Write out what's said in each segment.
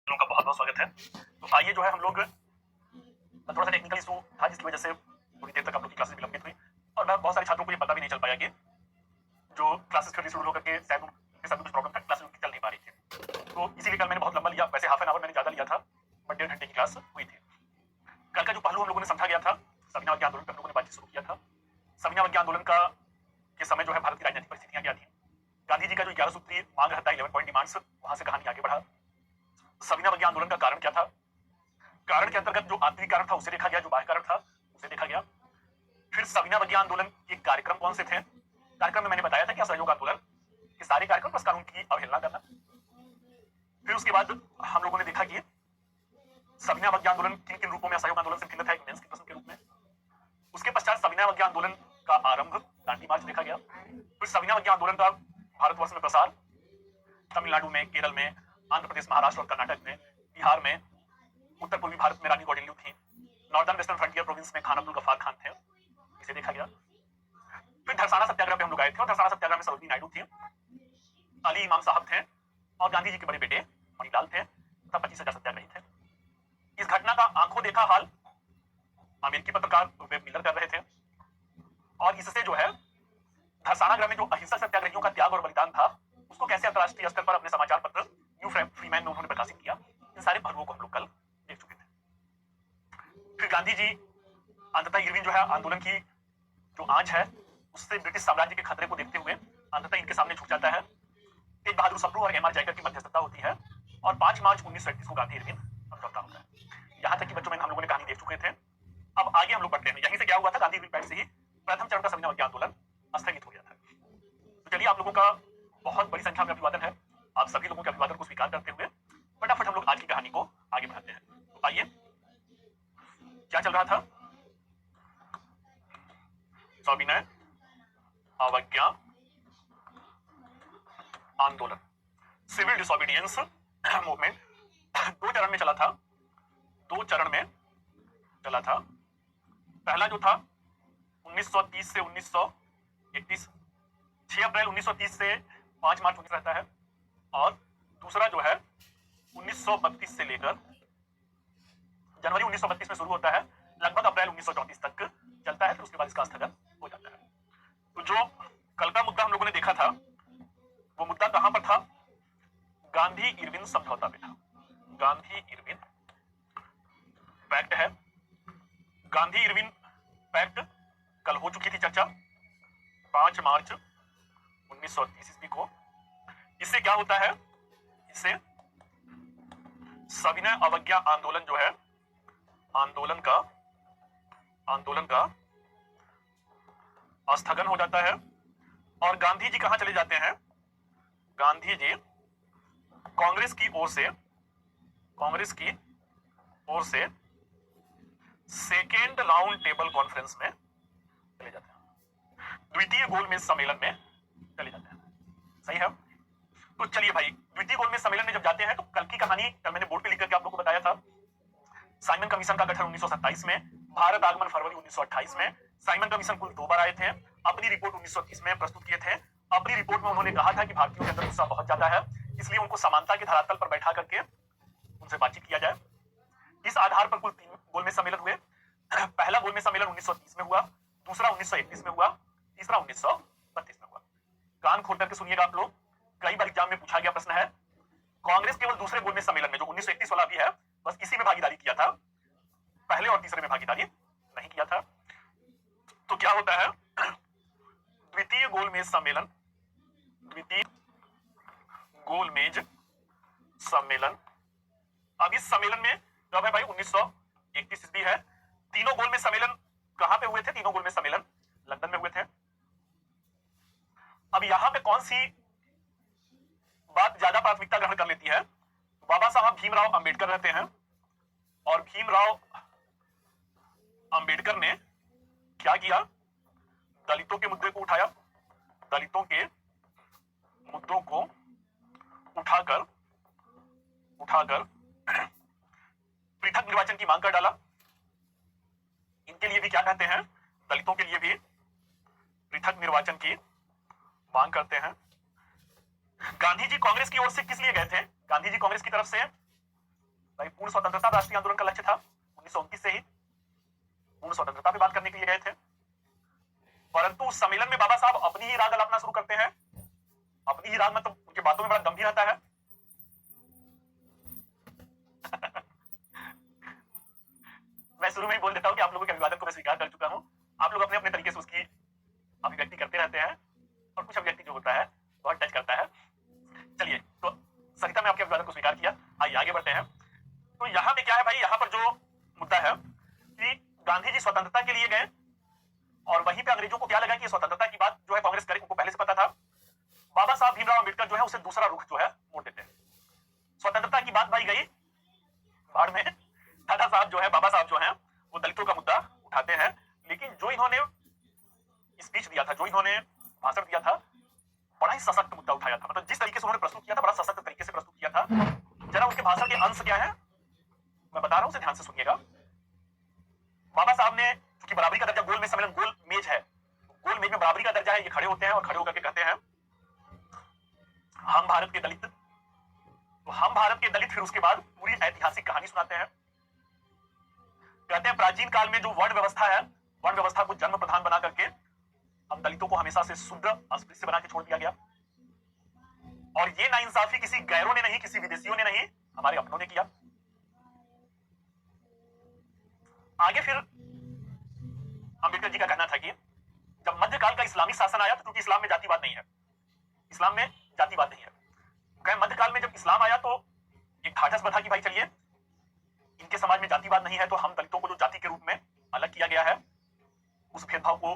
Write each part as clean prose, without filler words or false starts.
लोगों का बहुत बहुत स्वागत है। तो आइए जो है हम लोग थोड़ा सा टेक्निकल इशू था जिसकी वजह से थोड़ी देर तक आप लोग की क्लासेस विलंबित हुई और बहुत सारे छात्रों को ये पता भी नहीं चल पाया कि जो क्लासेस फिर शुरू होकर के शायद उनके साथ कुछ प्रॉब्लम था, क्लासेस उनकी चल नहीं पा रही थी। तो इसीलिए कल मैंने बहुत लंबा लिया, वैसे हाफ एन आवर मैंने ज्यादा लिया था, बट 1.5 घंटे की क्लास हुई थी। कल का जो पहलू हम लोगों ने समझा गया था, सविनय अवज्ञा आंदोलन पर हम लोगों ने बातचीत शुरू किया था। सविनय अवज्ञा आंदोलन का के समय जो है भारत की राजनीतिक परिस्थितियां क्या थी, गांधी जी का जो 11 सूत्री मांग रहता है, 11 पॉइंट डिमांड्स, वहां से कहानी आगे बढ़ा। सविनय अवज्ञा आंदोलन का कारण क्या था, कारण के अंतर्गत जो आंतरिक कारण था उसे देखा गया, जो बाह्य कारण था उसे देखा गया। फिर सविनय अवज्ञा आंदोलन के कार्यक्रम कौन से थे, कार्यक्रम में मैंने बताया था कि असहयोग आंदोलन के सारे कार्यक्रम प्लस कानून की अवहेलना करना। फिर उसके बाद हम लोगों ने देखा कि सविनय अवज्ञा आंदोलन किन किन रूपों में असहयोग आंदोलन से भिन्न था, एक मेंस के प्रश्न के रूप में। उसके पश्चात सविनय अवज्ञा आंदोलन का आरंभ, दांडी मार्च देखा गया। फिर सविनय अवज्ञा आंदोलन का भारतवर्ष में प्रसार, तमिलनाडु में, केरल में, आंध्र प्रदेश, महाराष्ट्र और कर्नाटक में, बिहार में, उत्तर पूर्वी भारत में रानी गौडिल्यू थी, नॉर्दर्न वेस्टर्न फ्रंटियर प्रोविंस में खान अब्दुल गफ्फार खान थे, इसे देखा गया। फिर धरसाना सत्याग्रह पे हम लोग आए थे और धरसाना सत्याग्रह में सरोजिनी नायडू थी, अली इमाम साहब थे और गांधी जी के बड़े बेटे मणिलाल थे तथा 25,000 सत्याग्रही थे। इस घटना का आंखों देखा हाल अमेरिकी पत्रकार वेब मिलर कर रहे थे और इससे जो है धरसाना में जो अहिंसक सत्याग्रहियों का त्याग और बलिदान था उसको कैसे अंतरराष्ट्रीय स्तर पर अपने समाचार पत्र न्यू फ्रीमैन में उन्होंने प्रकाशित किया, इन सारे पहलुओं को हम लोग कल देख चुके थे। फिर गांधी जी अंततः इरविन जो है आंदोलन की जो आंच है उससे ब्रिटिश साम्राज्य के खतरे को देखते हुए अंततः इनके सामने झुक जाता है। तेज बहादुर सप्रू और एम आर जयकर की मध्यस्थता होती है और 5 मार्च 1931 को गांधी इरविन समझौता होता है। यहाँ तक कि बच्चों में हम लोगों ने कहानी देख चुके थे। अब आगे हम लोग बढ़ते हैं, यहीं से क्या हुआ था, गांधी इरविन पैक्ट से ही प्रथम चरण का सविनय अवज्ञा आंदोलन स्थगित हो गया था। तो चलिए, आप लोगों का बहुत बड़ी संख्या में अभिवादन है, आप सभी लोगों के अभिवादन को स्वीकार करते हुए फटाफट हम लोग आज की कहानी को आगे बढ़ाते हैं। तो आइए, क्या चल रहा था, सविनय अवज्ञा आंदोलन, सिविल डिसोबीडियंस मूवमेंट 2 चरण में चला था, 2 चरण में चला था। पहला जो था 1930 से 1931, 6 अप्रैल 1930 से 5 मार्च 19 रहता है, और दूसरा जो है 1932 से लेकर जनवरी 1932 में शुरू होता है, लगभग अप्रैल 1934 तक चलता है, फिर उसके बाद इसका स्थगन हो जाता है। तो जो कल का मुद्दा हम लोगों ने देखा था वो मुद्दा कहां पर था, गांधी इरविन समझौता पे था। गांधी इरविन पैक्ट है, गांधी इरविन पैक्ट कल हो चुकी थी चर्चा 5 मार्च 1930 ईस्वी को। इससे क्या होता है, इससे सविनय अवज्ञा आंदोलन जो है आंदोलन का स्थगन हो जाता है और गांधी जी कहां चले जाते हैं, गांधी जी कांग्रेस की ओर से सेकेंड राउंड टेबल कॉन्फ्रेंस में चले जाते हैं, द्वितीय गोलमेज सम्मेलन में चले जाते हैं। सही है। तो चलिए भाई, द्वितीय गोलमेज सम्मेलन में जब जाते हैं तो कल की कहानी कल मैंने बोर्ड पे लिख करके आप लोगों को बताया था। साइमन कमीशन का गठन 1927 में, भारत आगमन फरवरी 1928 में। साइमन कमीशन कुल 2 बार आए थे, अपनी रिपोर्ट 1930 में प्रस्तुत किए थे। अपनी रिपोर्ट में उन्होंने कहा था कि भारतीयों के अंदर गुस्सा बहुत ज्यादा है, इसलिए उनको समानता के धरातल पर बैठा करके उनसे बातचीत किया जाए। इस आधार पर कुल 3 गोलमेज सम्मेलन हुए। पहला गोलमेज सम्मेलन 1930 में हुआ, दूसरा 1931 में हुआ, तीसरा 1932 में हुआ। कान खोल करके सुनिएगा आप लोग, कई बार एग्जाम में पूछा गया प्रश्न है। कांग्रेस केवल दूसरे गोलमेज सम्मेलन में जो 1931 वाला भी है बस इसी में भागीदारी किया था, पहले और तीसरे में भागीदारी नहीं किया था। तो क्या होता है, द्वितीय गोलमेज सम्मेलन। अब इस सम्मेलन में जब है भाई 1931 ईस्वी है, तीनों गोलमेज सम्मेलन कहां पे हुए थे, तीनों गोलमेज सम्मेलन लंदन में हुए थे। अब यहां पे कौन सी बात ज्यादा प्राथमिकता ग्रहण कर लेती है, बाबा साहब भीमराव अंबेडकर रहते हैं और भीमराव अंबेडकर ने क्या किया, दलितों के मुद्दे को उठाया, दलितों के मुद्दों को उठाकर पृथक निर्वाचन की मांग कर डाला। इनके लिए भी क्या कहते हैं, दलितों के लिए भी पृथक निर्वाचन की मांग करते हैं। गांधी जी कांग्रेस की ओर से किस लिए गए थे, गांधी जी कांग्रेस की तरफ से भाई पूर्ण स्वतंत्रता राष्ट्रीय आंदोलन का लक्ष्य था। 1929 से ही पूर्ण स्वतंत्रता पे बात करने के लिए गए थे, परंतु उस सम्मेलन में बाबा साहब अपनी ही राग अलापना शुरू करते हैं। अपनी ही राग मतलब उनके बातों में बड़ा दम भी रहता है। मैं शुरू में ही बोल देता हूं कि आप लोगों के अभिवादन को मैं स्वीकार कर चुका हूं। आप लोग अपने अपने तरीके से उसकी अभिव्यक्ति करते रहते हैं और कुछ अभिव्यक्ति जो होता है बहुत टच करता है। चलिए, तो सरिता में आपके अभिवादन को स्वीकार किया, आइए आगे बढ़ते हैं। तो यहाँ पे क्या है भाई, यहाँ पर जो मुद्दा है कि गांधी जी स्वतंत्रता के लिए गए और वहीं पे अंग्रेजों को क्या लगा कि स्वतंत्रता की बात जो है कांग्रेस करे, उनको पहले से पता था। बाबा साहब भीमराव अंबेडकर जो है उसे दूसरा रुख जो है मोड़ देते हैं। स्वतंत्रता की बात भाई गई बाढ़ में, दादा साहब जो है, बाबा साहब जो है वो दलितों का मुद्दा उठाते हैं, लेकिन जो इन्होंने स्पीच दिया था, जो इन्होंने भाषण दिया था, बड़ा ही सशक्त मुद्दा उठाया था। मतलब जिस तरीके से उन्होंने प्रस्तुत किया था, बड़ा सशक्त तरीके से प्रस्तुत किया था। जरा उनके भाषण के अंश क्या है मैं बता रहा हूं, उसे ध्यान से सुनिएगा। बाबा साहब ने, क्योंकि बराबरी का दर्जा, गोल में सम्मेलन गोल मेज है, गोल मेज में बराबरी का दर्जा है, ये खड़े होते हैं और खड़े होकर के कहते हैं हम भारत के दलित। तो हम भारत के दलित फिर उसके बाद पूरी ऐतिहासिक कहानी सुनाते हैं। कहते हैं प्राचीन काल में जो वर्ण व्यवस्था है, वर्ण व्यवस्था को जन्म प्रधान बना करके हम दलितों को हमेशा से शुद्र अस्पृश्य बना के छोड़ दिया गया। और ये नाइंसाफी किसी गैरों ने नहीं, किसी विदेशियों ने नहीं, हमारे अपनों ने किया। आगे फिर अंबेडकर जी का कहना था कि जब मध्यकाल का इस्लामिक शासन आया, तो क्योंकि इस्लाम में जातिवाद नहीं है, इस्लाम में जातिवाद नहीं है, कहे मध्यकाल में जब इस्लाम आया तो एक ढाढ़स बधा कि भाई चलिए इनके समाज में जातिवाद नहीं है, तो हम दलितों को जो जाति के रूप में अलग किया गया है उस भेदभाव को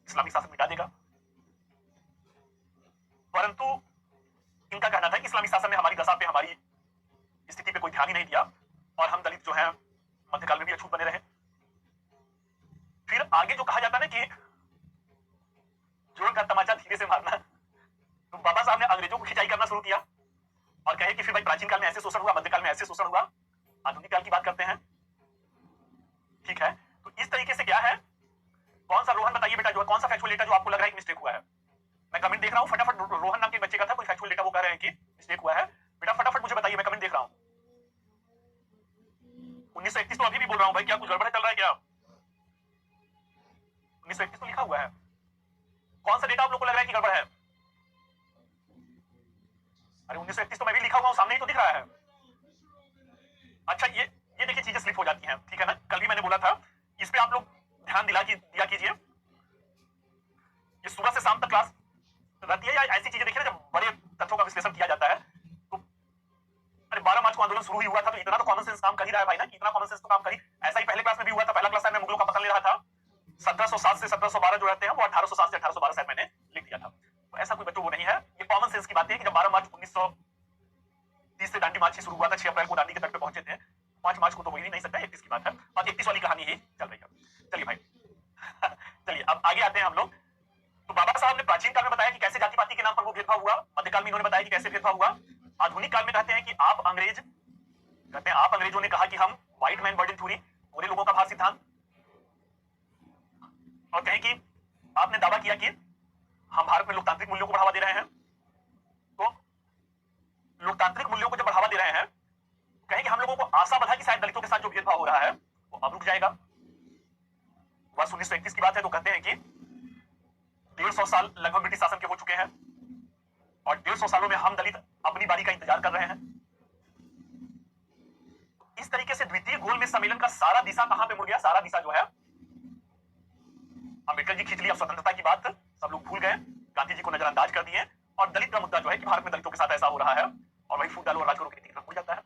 इस्लामिक शासन मिटा देगा। परंतु इनका कहना था कि इस्लामिक शासन ने हमारी दशा पे, हमारी स्थिति पे कोई ध्यान ही नहीं दिया और हम दलित जो है मध्यकाल में भी अछूत बने रहे। फिर आगे जो कहा जाता है ना कि जोर का तमाचा धीरे से मारना, तो बाबा साहब ने अंग्रेजों को खिंचाई करना शुरू किया और कहे कि फिर भाई प्राचीन काल में ऐसे शोषण हुआ, मध्यकाल में ऐसे शोषण हुआ, आधुनिक काल की बात करते हैं। ठीक है, तो इस तरीके से क्या है, कौन सा, रोहन बताइए बेटा, जो है कौन सा फैक्चुअल डेटा जो आपको लग रहा है कि मिस्टेक हुआ है। मैं कमेंट देख रहा हूं, फटाफट, रोहन नाम के बच्चे का था कोई फैक्चुअल डेटा, वो कह रहे हैं कि मिस्टेक हुआ है। बेटा फटाफट मुझे बताइए, मैं कमेंट देख रहा हूं। 1931 तो अभी भी बोल रहा हूं भाई, क्या कुछ गड़बड़ चल रहा है क्या? 1931 तो लिखा हुआ है, कौन सा डेटा आप लोग को लग रहा है कि गड़बड़ है? अरे 1931 तो मैं भी लिखा हुआ हूं, सामने ही तो दिख रहा है। अच्छा, ये देखिए चीजें स्लिप हो जाती हैं, ठीक है ना। कल भी मैंने बोला था, इस पे आप लोग ध्यान दिया कीजिए। ये सुबह से शाम तक क्लास रहती है या ऐसी चीजें देखिए ना, जब बड़े तथ्यों का विश्लेषण किया जाता है तो, अरे 12 मार्च को आंदोलन शुरू ही हुआ था, तो इतना तो कॉमन सेंस काम कर ही रहा है भाई ना, कि इतना कॉमन सेंस तो काम कर ही, ऐसा ही पहले क्लास में भी हुआ था। पहला क्लास में मुगलों का पतन ले रहा था, 1707 से 1712 जो रहते हैं वो 1807 से 1812 शायद मैंने लिख दिया था। तो ऐसा कोई बच्चों वो नहीं है, ये कॉमन सेंस की बात है कि जब 12 मार्च 1930 से दांडी मार्च शुरू हुआ था, 6 अप्रैल को दांडी के तट पे पहुंचे थे, 5 मार्च को तो हो ही नहीं सकता, 31 की बात है, और 31 वाली कहानी ही चल रही है। चलिए भाई चलिए अब आगे आते हैं हम लोग। तो बाबा साहब ने प्राचीन काल में बताया कि कैसे जाति पाति के नाम पर वो भेदभाव हुआ, मध्यकाल में इन्होंने बताया कि कैसे भेदभाव हुआ, आधुनिक काल में कहते हैं कि आप अंग्रेजों ने कहा कि हम व्हाइट मैन बर्डन थ्योरी, गोरे लोगों का भार सिद्धांत, और कहें कि आपने दावा किया कि हम भारत में लोकतांत्रिक मूल्यों को बढ़ावा दे रहे हैं। तो लोकतांत्रिक मूल्यों को जब बढ़ावा दे रहे हैं, कहें कि हम लोगों को आशा बधा कि शायद दलितों के साथ जो भेदभाव हो रहा है वो अब रुक जाएगा। वर्ष 1931 की बात है, तो कहते हैं कि 150 साल लगभग ब्रिटिश शासन के हो चुके हैं और 150 सालों में हम दलित अपनी बारी का इंतजार कर रहे हैं। इस तरीके से द्वितीय गोल में सम्मेलन का सारा दिशा कहां पे मुड़ गया, सारा दिशा जो है अंबेडकर जी खींच लिया, स्वतंत्रता की बात सब लोग भूल गए, गांधी जी को नजरअंदाज कर दिए, और दलित का मुद्दा जो है कि भारत में दलितों के साथ ऐसा हो रहा है और वही फूट डालो और राज करो की नीति खत्म हो जाता है।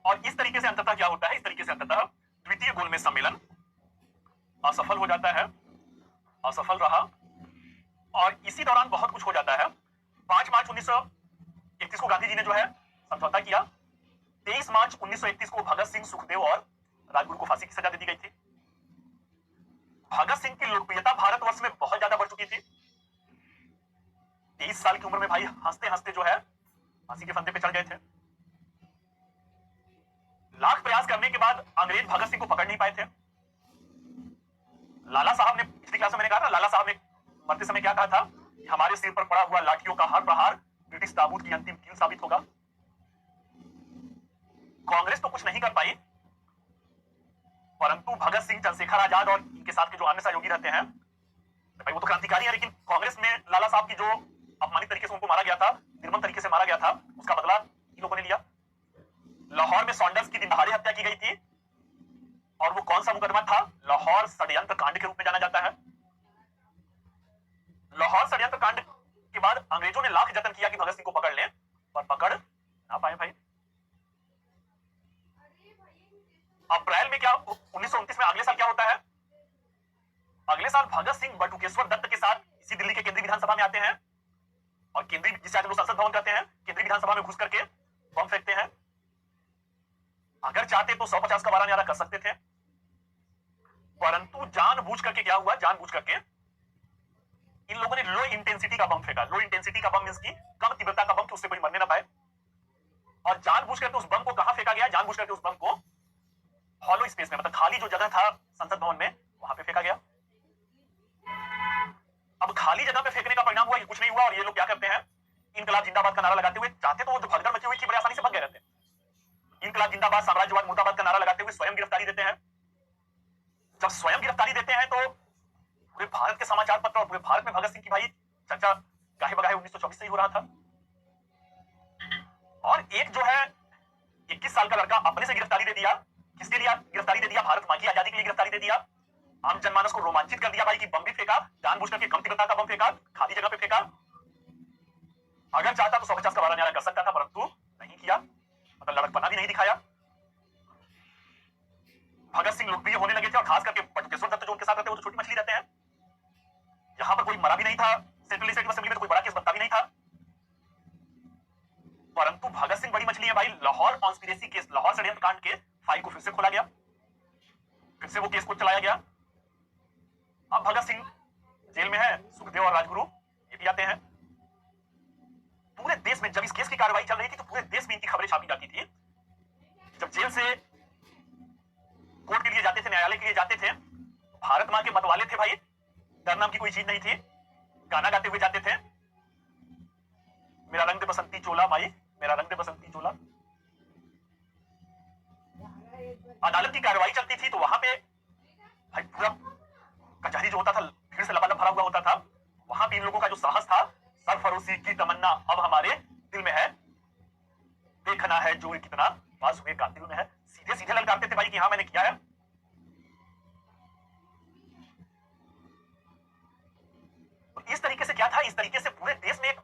और इस तरीके से अंततः क्या होता है, इस तरीके से अंततः द्वितीय गोल में सम्मेलन असफल हो जाता है, असफल रहा, और इसी दौरान बहुत कुछ हो जाता है। 5 मार्च 1931 को गांधी जी ने जो है समझौता किया। 23 मार्च 1931 को भगत सिंह, सुखदेव और राजगुरु को फांसी की सजा दे दी गई थी। भगत सिंह की लोकप्रियता भारतवर्ष में बहुत ज्यादा बढ़ चुकी थी। 23 साल की उम्र में भाई हंसते हंसते जो है फांसी के फंदे पे चढ़ गए थे। लाख प्रयास करने के बाद अंग्रेज भगत सिंह को पकड़ नहीं पाए थे। लाला साहब ने, पिछली क्लास में मैंने कहा ना, लाला साहब ने मरते समय क्या कहा था, हमारे सिर पर पड़ा हुआ लाठियों का हर प्रहार ब्रिटिश ताबूत की अंतिम कील साबित होगा। कांग्रेस तो कुछ नहीं कर पाई, परंतु भगत सिंह, चंद्रशेखर आजाद और इनके साथ के जो अन्य सहयोगी रहते हैं, भाई वो तो क्रांतिकारी है, लेकिन कांग्रेस में लाला साहब की जो अपमानित तरीके से उनको मारा गया था, निर्मम तरीके से मारा गया था, उसका बदला इन लोगों ने लिया। लाहौर में सॉन्डर्स की दिन दहाड़े हत्या की गई थी, और वो कौन सा मुकदमा था? लाहौर षड्यंत्र कांड के रूप में जाना जाता है। लाहौर षड्यंत्र कांड के बाद अंग्रेजों ने लाख जतन किया कि भगत सिंह को पकड़ लें, पर पकड़ ना पाए भाई। अप्रैल में क्या 1929 में अगले साल क्या होता है? अगले साल भगत सिंह बटुकेश्वर दत्त के साथ इसी दिल्ली के केंद्रीय विधानसभा में आते हैं, और केंद्रीय, जिसे आज लोग संसद भवन कहते हैं, केंद्रीय विधानसभा में घुस करके बम फेंकते हैं। अगर चाहते तो 150 का वारा न्यारा कर सकते थे, परंतु जानबूझ करके क्या हुआ? जानबूझ करके इन लोगों ने लो इंटेंसिटी का बम फेंका। लो इंटेंसिटी का बम मींस की कम तीव्रता का बम, कि उससे कोई मरने ना पाए। और जानबूझ करके उस बम को कहां फेंका गया? जानबूझ करके उस बम को हॉलो स्पेस में, मतलब खाली जो जगह था संसद भवन में, वहां पे फेंका गया। अब खाली जगह पे फेंकने का परिणाम हुआ कि कुछ नहीं हुआ, और ये लोग क्या करते हैं? इनकलाब जिंदाबाद का नारा लगाते हुए, चाहते तो वो जो भगदड़ मची हुई थी बड़े आसानी से भग गए रहते। इनकलाब जिंदाबाद, साम्राज्यवाद मुर्दाबाद का नारा लगाते हुए स्वयं गिरफ्तारी देते हैं। जब स्वयं गिरफ्तारी देते हैं तो पूरे भारत के समाचार पत्र और पूरे भारत में भगत सिंह की भाई चर्चा गाहे बगाहे 1924 से ही हो रहा था। और एक जो है 21 साल का लड़का अपने से गिरफ्तारी दे दिया। किसके लिए गिरफ्तारी दे दिया? भारत मां की आजादी के लिए गिरफ्तारी दे दिया। आम जनमानस को रोमांचित कर दिया भाई कि बम भी फेंका, जानबूझ करके कम तीव्रता का बम फेंका, खाली जगह पे फेंका। अगर चाहता तो 150 का वारा न्यारा कर सकता था, परंतु नहीं किया, मतलब लड़कपना भी नहीं दिखाया। भगत सिंह लोकप्रिय होने लगे थे, और खास करके बटुकेश्वर दत्त जो उनके साथ रहते हैं वो तो छोटी मछली रहते हैं। यहां पर कोई मरा भी नहीं था, सेंट्रल लेजिस्लेटिव असेंबली में तो कोई बड़ा केस बनता भी नहीं था, परंतु भगत सिंह बड़ी मछली है भाई। लाहौर कॉन्स्पिरेसी केस, लाहौर षड्यंत्र कांड के फाइल को फिर से खोला गया, फिर से वो केस को चलाया गया। अब भगत सिंह जेल में है, सुखदेव और राजगुरु ये भी आते हैं। पूरे देश में जब इस केस की कार्रवाई चल रही थी तो पूरे देश में इनकी खबरें छापी जाती थी। जब जेल से कोर्ट के लिए जाते थे, न्यायालय के लिए जाते थे, भारत मां के मतवाले थे भाई, डर नाम की कोई चीज नहीं थी। गाना गाते हुए जाते थे, मेरा रंग दे बसंती चोला माई, मेरा रंग दे बसंती चोला। अदालत की कार्रवाई चलती थी तो वहां पे भाई पूरा कचहरी जो होता था भीड़ से लबालब भरा हुआ होता था। वहां पे इन लोगों का जो साहस था, सरफरोशी की तमन्ना अब हमारे दिल में है, देखना है जोर कितना पास हुए कातिल में है। सीधे सीधे ललकारते थे भाई कि हाँ मैंने किया है। तो इस तरीके से क्या था? इस तरीके से पूरे देश में एक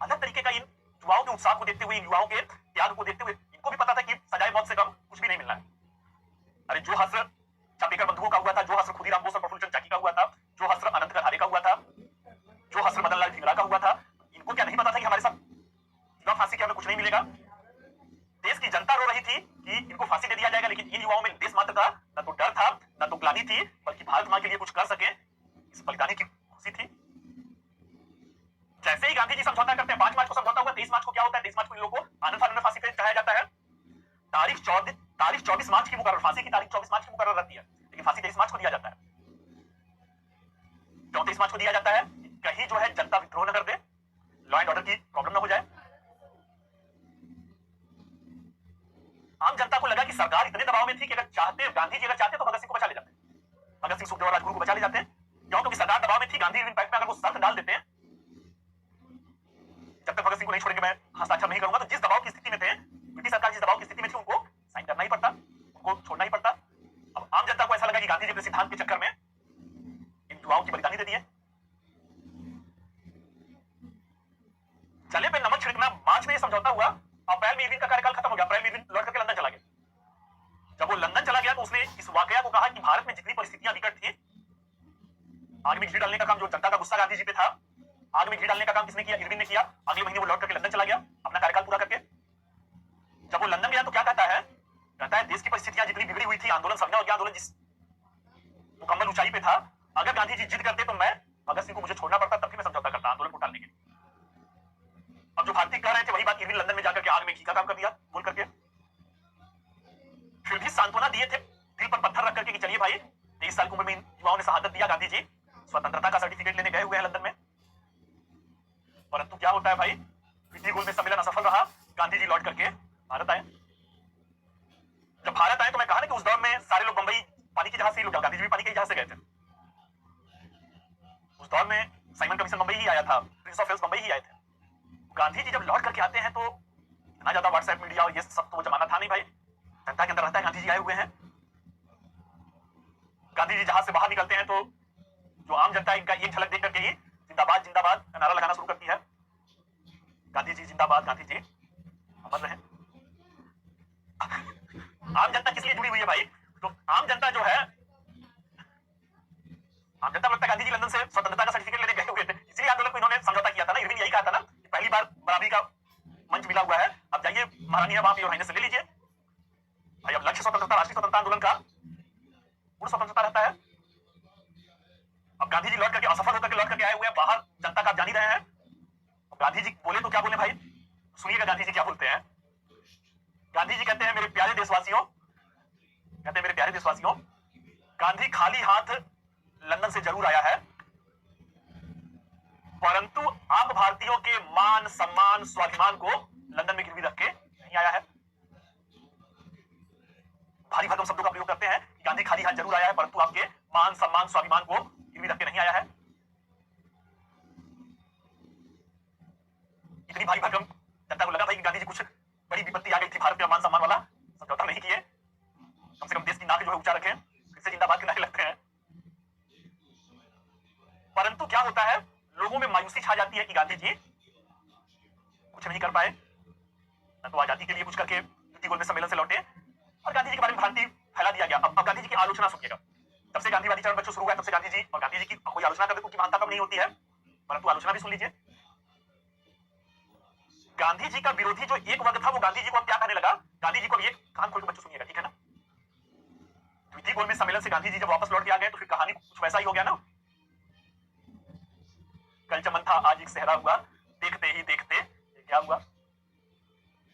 अलग तरीके का इन युवाओं के उत्साह को देखते हुए, इन युवाओं के त्याग को देखते हुए, इनको भी पता था कि सजाए मौत से कम कुछ भी नहीं मिलना है। अरे जो हस्र चापेकर बंधुओं का हुआ था, जो हस्र खुदीराम बोस और प्रफुल्ल चंद्र चाकी का हुआ था, जो हस्र अनंत कठारे का हुआ था, जो हस्र मदन लाल धिंगरा का हुआ था, इनको क्या नहीं पता था कि हमारे साथ बिना फांसी के हमें कुछ नहीं मिलेगा? देश की जनता रो रही थी कि इनको फांसी दे दिया जाएगा, लेकिन इन युवाओं में देश मात्र का न तो डर था, न तो ग्लानि थी, बल्कि भारत मां के लिए कुछ कर सके इस बलिदानी की खुशी थी। जैसे ही गांधी जी समझौता करते हैं, 5 मार्च को समझौता हुआ, 23 मार्च को क्या होता है? 23 मार्च को इन लोगों को आनंद फानंद में फांसी पे चढ़ाया जाता है। तारीख 24 मार्च की मुकर्रर, फांसी की तारीख 24 मार्च की मुकर्रर रहती है, लेकिन फांसी 23 मार्च को दिया जाता है। क्यों 23 मार्च को दिया जाता है? कहीं जो है जनता विद्रोह न कर दे, लॉ एंड ऑर्डर की प्रॉब्लम न हो जाए। आम जनता को लगा कि सरकार इतने दबाव में थी कि अगर चाहते, गांधी जी अगर चाहते तो भगत सिंह को बचा ले जाते, भगत सिंह, सुखदेव और राजगुरु को बचा ले जाते। क्यों? क्योंकि सरकार दबाव में थी। गांधी इम्पैक्ट में अगर वो शर्त डाल देते हैं, जब तक भगत सिंह को नहीं छोड़ेंगे मैं हस्ताक्षर नहीं करूंगा, तो जिस दबाव की स्थिति में थे, ब्रिटिश सरकार जिस दबाव की स्थिति में थी, उनको साइन करना ही पड़ता, उनको छोड़ना ही पड़ता। अब आम जनता को ऐसा लगा कि गांधी जी अपने सिद्धांत के चक्कर में इन युवाओं की बलिदानी दे दिए। जले पे नमक छिड़कना, मार्च में ये समझौता हुआ, अप्रैल में इरविन का कार्यकाल खत्म हो गया, अप्रैल में इरविन लौट करके लंदन चला गया। जब वो लंदन चला गया तो उसने इस वाकया को कहा कि भारत में जितनी परिस्थितियां विकट थी, आग में घी डालने का काम, जो जनता का गुस्सा गांधी जी पे था, आग में घी डालने का काम किसने किया? इरविन ने किया। अगले महीने वो लौट करके लंदन चला गया अपना कार्यकाल पूरा करके। जब वो लंदन गया तो क्या कहता है? कहता है देश की परिस्थितियां जितनी बिगड़ी हुई थी, आंदोलन समझा हो गया, आंदोलन जिस मुकम्मल ऊंचाई पे था, अगर गांधी जी जिद करते तो मैं, भगत सिंह को मुझे छोड़ना पड़ता, तब भी मैं समझौता करता आंदोलन को टालने के लिए। अब जो भारतीय कह रहे थे वही बात इरविन लंदन में जाकर के आग में घी का काम कर दिया बोल करके। फिर भी सांत्वना दिए थे, दिल पर पत्थर रख करके कि चलिए भाई, 23 साल की उम्र में युवाओं ने शहादत दिया, गांधी जी स्वतंत्रता का सर्टिफिकेट लेने गए हुए हैं लंदन में। परंतु क्या होता है भाई, विधि गोल में सम्मेलन असफल रहा, गांधी जी लौट करके भारत आए। सारे लोग बंबई पानी के जहाज से ही लौटा, गांधी जी भी पानी के जहाज से गए थे। उस दौर में साइमन कमीशन बंबई ही आया था, प्रिंस ऑफ वेल्स बंबई ही आए थे। गांधी जी जब लौट करके आते हैं तो इतना ज्यादा व्हाट्सएप मीडिया और ये सब तो वो जमाना था नहीं भाई, जनता के अंदर रहता है गांधी जी आए हुए हैं। गांधी जी जहाज से बाहर निकलते हैं तो जो आम जनता है इनका एक झलक देख करके ही जिंदाबाद जिंदाबाद का नारा लगाना शुरू करती है। गांधी जी जिंदाबाद, गांधी जी अमर रहे। आम जनता किस लिए जुड़ी हुई है भाई? तो आम जनता जो है, आम जनता लगता है गांधी जी लंदन से स्वतंत्रता का सर्टिफिकेट लेने गए हुए थे, इसलिए आंदोलन को इन्होंने समझौता किया था ना। इरविन यही कहा था ना कि पहली बार बराबरी का मंच मिला हुआ है, अब जाइए महारानी है वहां पे और हाइनेस से ले लीजिए भाई। अब लक्ष्य स्वतंत्रता, राष्ट्रीय स्वतंत्रता आंदोलन का पूर्ण स्वतंत्रता रहता है। अब गांधी जी लौट करके असफल होकर के लौट करके आए हुए हैं बाहर, जनता का आप जान ही रहे हैं। गांधी जी बोले तो क्या बोले भाई, सुनिएगा गांधी जी क्या बोलते हैं। गांधी जी कहते हैं मेरे प्यारे देशवासियों, कहते हैं मेरे प्यारे देशवासियों, गांधी खाली हाथ लंदन से जरूर आया है, परंतु आप भारतीयों के मान सम्मान स्वाभिमान को लंदन में गिरवी रख के नहीं आया है। भारी भरकम शब्दों का प्रयोग करते हैं कि गांधी खाली हाथ जरूर आया है परंतु आपके मान सम्मान स्वाभिमान को गिरवी रख के नहीं आया है। इतनी भारी भरकम जनता को लगा भाई कि गांधी जी कुछ बड़ी विपत्ति आ गई थी, भारत के मान सम्मान वाला समझौता नहीं किए, कम से कम देश की नाक जो है ऊंचा रखें, फिर से जिंदाबाद के नारे लगते हैं। परंतु क्या होता है, लोगों में मायूसी छा जाती है कि गांधी जी कुछ नहीं कर पाए, न तो आजादी के लिए कुछ करके युद्धि गोल में सम्मेलन से लौटे और गांधी जी के बारे में भ्रांति फैला दिया गया। अब गांधी जी की आलोचना सुनिएगा। तब से गांधीवादी चरण बच्चों शुरू हुआ है, तब से गांधी जी और गांधी जी की कोई आलोचना करते तो उनकी महानता कम नहीं होती है, परंतु आलोचना भी सुन लीजिए। गांधी जी का विरोधी जो एक वर्ग था वो गांधी जी को अब क्या कहने लगा, गांधी जी को अब ये कान खोल के बच्चों सुनिएगा, ठीक है ना। युद्धि गोल में सम्मेलन से गांधी जी जब वापस लौट के आ गए तो फिर कहानी कुछ वैसा ही हो गया ना। कल चमन था आज एक सहरा हुआ, देखते ही देखते क्या हुआ।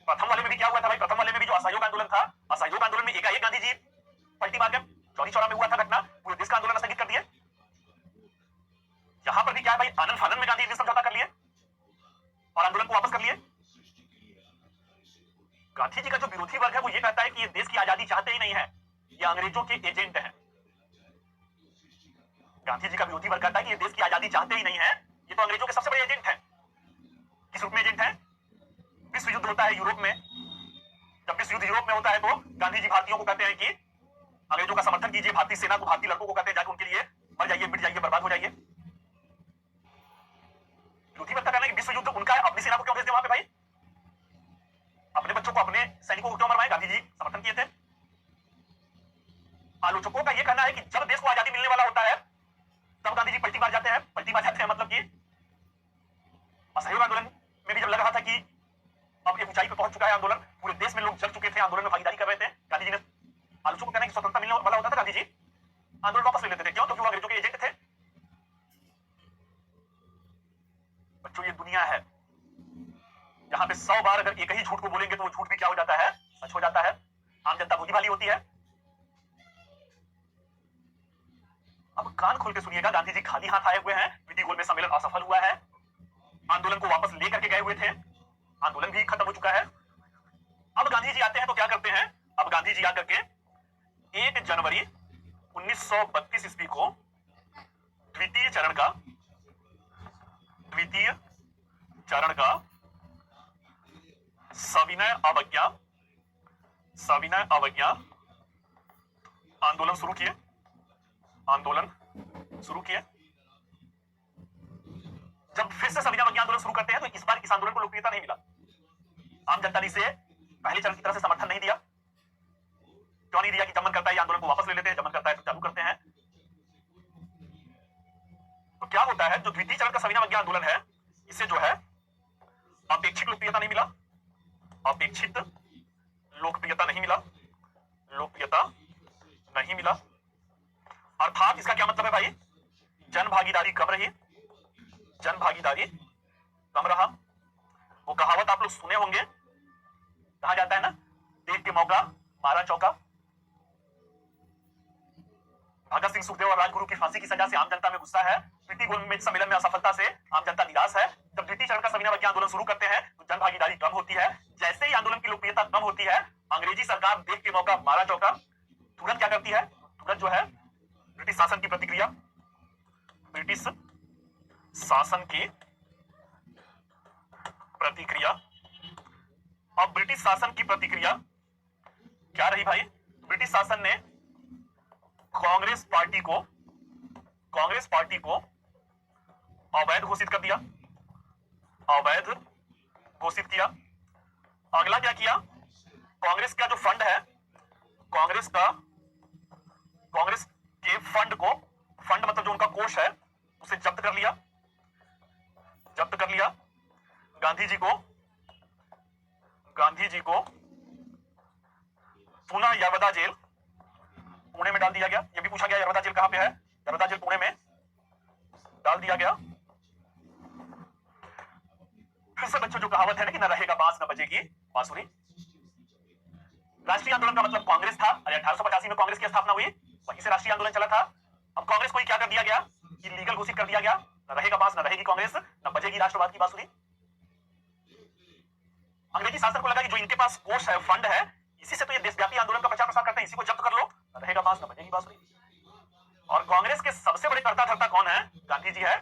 प्रथम वाले में भी क्या हुआ था भाई, प्रथम वाले में भी जो असहयोग आंदोलन था, असहयोग आंदोलन में एकाएक गांधी जी पलटी मार गए, चौरी चौरा में हुआ था घटना, पूरे देश का आंदोलन स्थगित कर दिए। यहां पर भी क्या है भाई, आनंद फानंद में गांधी जी समझौता कर लिए और आंदोलन को वापस कर लिए। गांधी जी का जो विरोधी वर्ग है वो ये कहता है कि ये देश की आजादी चाहते ही नहीं है, ये अंग्रेजों के एजेंट हैं। गांधी जी का विरोधी वर्ग कहता है कि ये देश की आजादी चाहते ही नहीं है, ये तो अंग्रेजों के सबसे बड़े एजेंट हैं। किस रूप में एजेंट हैं? विश्व युद्ध होता है यूरोप में, जब विश्व युद्ध यूरोप में होता है तो गांधी जी भारतीयों को कहते हैं कि अंग्रेजों का समर्थन कीजिए, भारतीय सेना को, भारतीय लड़कों को कहते हैं जाकर उनके लिए मर जाइए, मिट जाइए, बर्बाद हो जाइए। विरोधी वर्ग कहना है कि विश्व युद्ध उनका है, अपनी सेना को क्यों भेज दे वहां पे भाई, अपने बच्चों को, अपने सैनिकों को क्यों मरवाए। गांधी जी समर्थन किए थे। आलोचकों का यह कहना है कि जब देश को आजादी मिलने वाला होता है तब गांधी जी पलटी मार जाते हैं। पलटी मार जाते हैं मतलब कि असहयोग आंदोलन में भी जब लग रहा था कि अब एक ऊंचाई पर पहुंच चुका है आंदोलन, पूरे देश में लोग जग चुके थे, आंदोलन में भागीदारी कर रहे थे, गांधी जी ने, आलोचकों का कहना है कि स्वतंत्रता मिलने वाला होता था, गांधी जी आंदोलन वापस ले लेते थे। क्यों? क्योंकि वो अंग्रेजों के एजेंट थे। बच्चों ये दुनिया है जहां पे 100 बार अगर एक ही झूठ को बोलेंगे तो वो झूठ भी क्या हो जाता है, सच हो जाता है। आम जनता भोगी भाली होती है। अब कान खोल के सुनिएगा, गांधी जी खाली हाथ आए हुए हैं, विधि गोल में सम्मेलन असफल हुआ है, आंदोलन को वापस लेकर के गए हुए थे, आंदोलन भी खत्म हो चुका है। अब गांधी जी आते हैं तो क्या करते हैं, अब गांधी जी आकर के 1 जनवरी 1932 ईस्वी को द्वितीय चरण का सविनय अवज्ञा आंदोलन शुरू किए। जब फिर से सविनय अवज्ञा आंदोलन शुरू करते हैं तो इस बार इस आंदोलन को लोकप्रियता नहीं मिला। आम जनता ने इसे पहले चरण की तरह से समर्थन नहीं दिया। क्यों नहीं दिया? कि जब मन करता है आंदोलन को वापस ले लेते हैं, जब मन करता है तो चालू करते हैं। तो क्या होता है, जो द्वितीय चरण का सविनय अवज्ञा आंदोलन है, इससे जो है अपेक्षित लोकप्रियता नहीं मिला, अर्थात इसका क्या मतलब है भाई, जन भागीदारी कम रहा। वो कहावत आप लोग सुने होंगे, कहा जाता है ना, देख के मौका मारा चौका। भगत सिंह, सुखदेव और राजगुरु की फांसी की सजा से आम जनता में गुस्सा है। द्वितीय गोल में सम्मेलन में असफलता से आम जनता निराश है। जब द्वितीय चरण का सविनय अवज्ञा आंदोलन शुरू करते हैं तो जन भागीदारी कम होती है। जैसे ही आंदोलन की लोकप्रियता कम होती है, अंग्रेजी सरकार देख के मौका मारा चौका, तुरंत क्या करती है, तुरंत जो है ब्रिटिश शासन की प्रतिक्रिया, ब्रिटिश शासन की प्रतिक्रिया। अब ब्रिटिश शासन की प्रतिक्रिया क्या रही भाई, ब्रिटिश शासन ने कांग्रेस पार्टी को अवैध घोषित कर दिया, अवैध घोषित किया। अगला क्या किया, कांग्रेस का जो फंड है, कांग्रेस के फंड मतलब जो उनका कोष है उसे जब्त कर लिया। गांधी जी को पुनः यरवदा जेल पुणे में डाल दिया गया। यह भी पूछा गया यरवदा जेल कहां पे है, यरवदा जेल पुणे में डाल दिया गया। फिर से बच्चों जो कहावत है ना कि न रहेगा बांस न बजेगी बांसुरी। राष्ट्रीय आंदोलन का मतलब कांग्रेस था। 1885 में कांग्रेस की स्थापना हुई, वहीं से राष्ट्रीय आंदोलन चला था। अब कांग्रेस को क्या कर दिया गया, इलीगल घोषित कर दिया गया। न रहेगा बांस न रहेगी कांग्रेस, न बजेगी राष्ट्रवाद की बांसुरी। अंग्रेजी शासन को लगा कि जो इनके पास कोष है, फंड है, इसी से तो ये देशव्यापी आंदोलन का प्रचार प्रसार करते हैं, इसी को जब्त कर लो, न रहेगा बांस न बजेगी बांसुरी। और कांग्रेस के सबसे बड़े कर्ता धर्ता कौन है, गांधी जी है,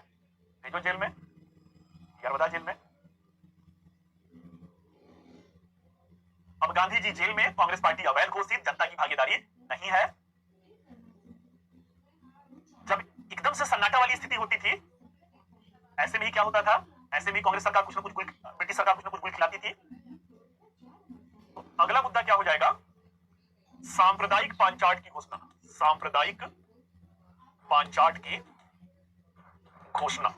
भेजो जेल में, यरवदा जेल में। अब गांधी जी जेल में, कांग्रेस पार्टी अवैध घोषित, जनता की भागीदारी नहीं है। जब एकदम से सन्नाटा वाली स्थिति होती थी, ऐसे में ही क्या होता था, ऐसे में कांग्रेस सरकार कुछ न कुछ ब्रिटिश सरकार कुछ न कुछ गुल खिलाती थी। तो अगला मुद्दा क्या हो जाएगा, सांप्रदायिक पांचाट की घोषणा, सांप्रदायिक पांचाट की घोषणा।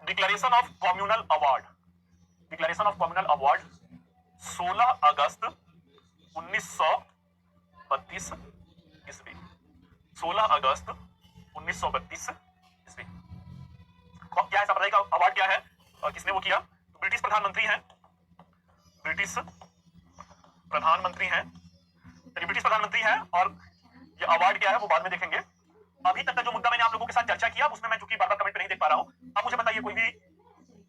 Declaration of communal award, declaration of communal award 16 अगस्त 1932 ईस्वी, 16 अगस्त 1932 ईस्वी। क्या है सांप्रदायिक अवार्ड, क्या है और किसने वो किया, तो ब्रिटिश प्रधानमंत्री हैं, ब्रिटिश प्रधानमंत्री हैं, ब्रिटिश प्रधानमंत्री हैं। और ये अवार्ड क्या है वो बाद में देखेंगे। अभी तक का जो मुद्दा मैंने आप लोगों के साथ चर्चा किया, उसमें मैं चूंकि बार बार कमेंट नहीं देख पा रहा हूं, अब मुझे बताइए कोई भी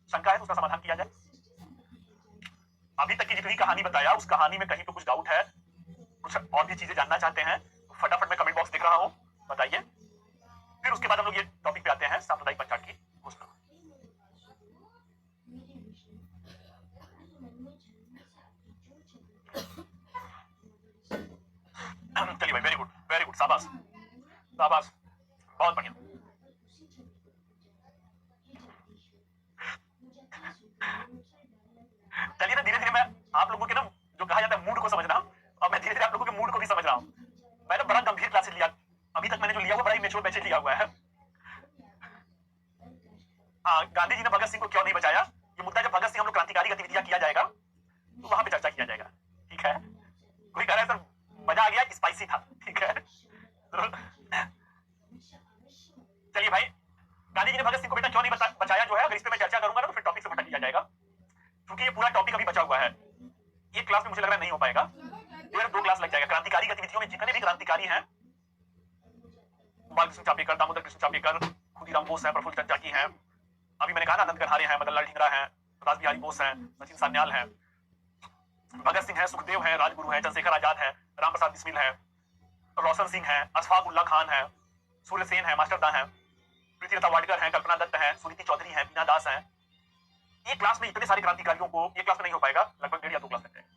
शंका है तो उसका समाधान किया जाए। अभी तक की जितनी कहानी बताया, उस कहानी में कहीं तो कुछ डाउट है, कुछ और भी चीजें जानना चाहते हैं, फटाफट मैं कमेंट बॉक्स देख रहा हूं, बताइए। फिर उसके बाद हम लोग ये टॉपिक पे आते हैं, सांप्रदायिक पंचायत की घोषणा। चलिए भाई, वेरी गुड, शाबाश शाबाश, बहुत बढ़िया। चलिए ना, धीरे धीरे मैं आप लोगों के ना जो कहा जाता है मूड को समझ रहा हूं, और मैं धीरे धीरे आप लोगों के मूड को भी समझ रहा हूं। मैंने बड़ा गंभीर क्लासेस लिया, अभी तक मैंने जो लिया हुआ बड़ा इमेच्योर बैचेज लिया हुआ है। गांधी जी ने भगत सिंह को क्यों नहीं बचाया, ये मुद्दा जब भगत सिंह हम लोग क्रांतिकारी गतिविधियां किया जाएगा तो वहां पे चर्चा किया जाएगा, ठीक है। कोई कह रहा है सर मजा आ गया, स्पाइसी था, ठीक है। तो चलिए भाई, गांधी जी ने भगत सिंह को बेटा क्यों नहीं बचाया, जो है अगर इस पे मैं चर्चा करूंगा ना तो फिर टॉपिक से भटक लिया जाएगा, क्योंकि ये पूरा टॉपिक अभी बचा हुआ है। एक क्लास में मुझे लग रहा है नहीं हो पाएगा, फिर 2 क्लास लग जाएगा। क्रांतिकारी गतिविधियों में जितने भी क्रांतिकारी हैं, बालकृष्ण चापेकर, दामोदर कृष्ण चापेकर, खुदीराम बोस है, प्रफुल्ल चंद्र चाकी हैं, अभी मैंने कहा ना अनंत गरहारे हैं, मदन लाल ढींगरा हैं, रास बिहारी बोस हैं, सचिन सान्याल हैं, भगत सिंह हैं, सुखदेव हैं, राजगुरु हैं, चंद्रशेखर आजाद हैं, रामप्रसाद बिस्मिल हैं, रोशन सिंह हैं, अशफाक उल्ला खान हैं, सूर्य सेन हैं, मास्टर दा हैं, पृथ्वीलता वाडकर हैं, कल्पना दत्त हैं, सुनीति चौधरी हैं, बीना दास हैं। एक क्लास में इतने सारे क्रांतिकारियों को एक क्लास में नहीं हो पाएगा, लगभग 1.5 या 2 क्लास लग जाएगा।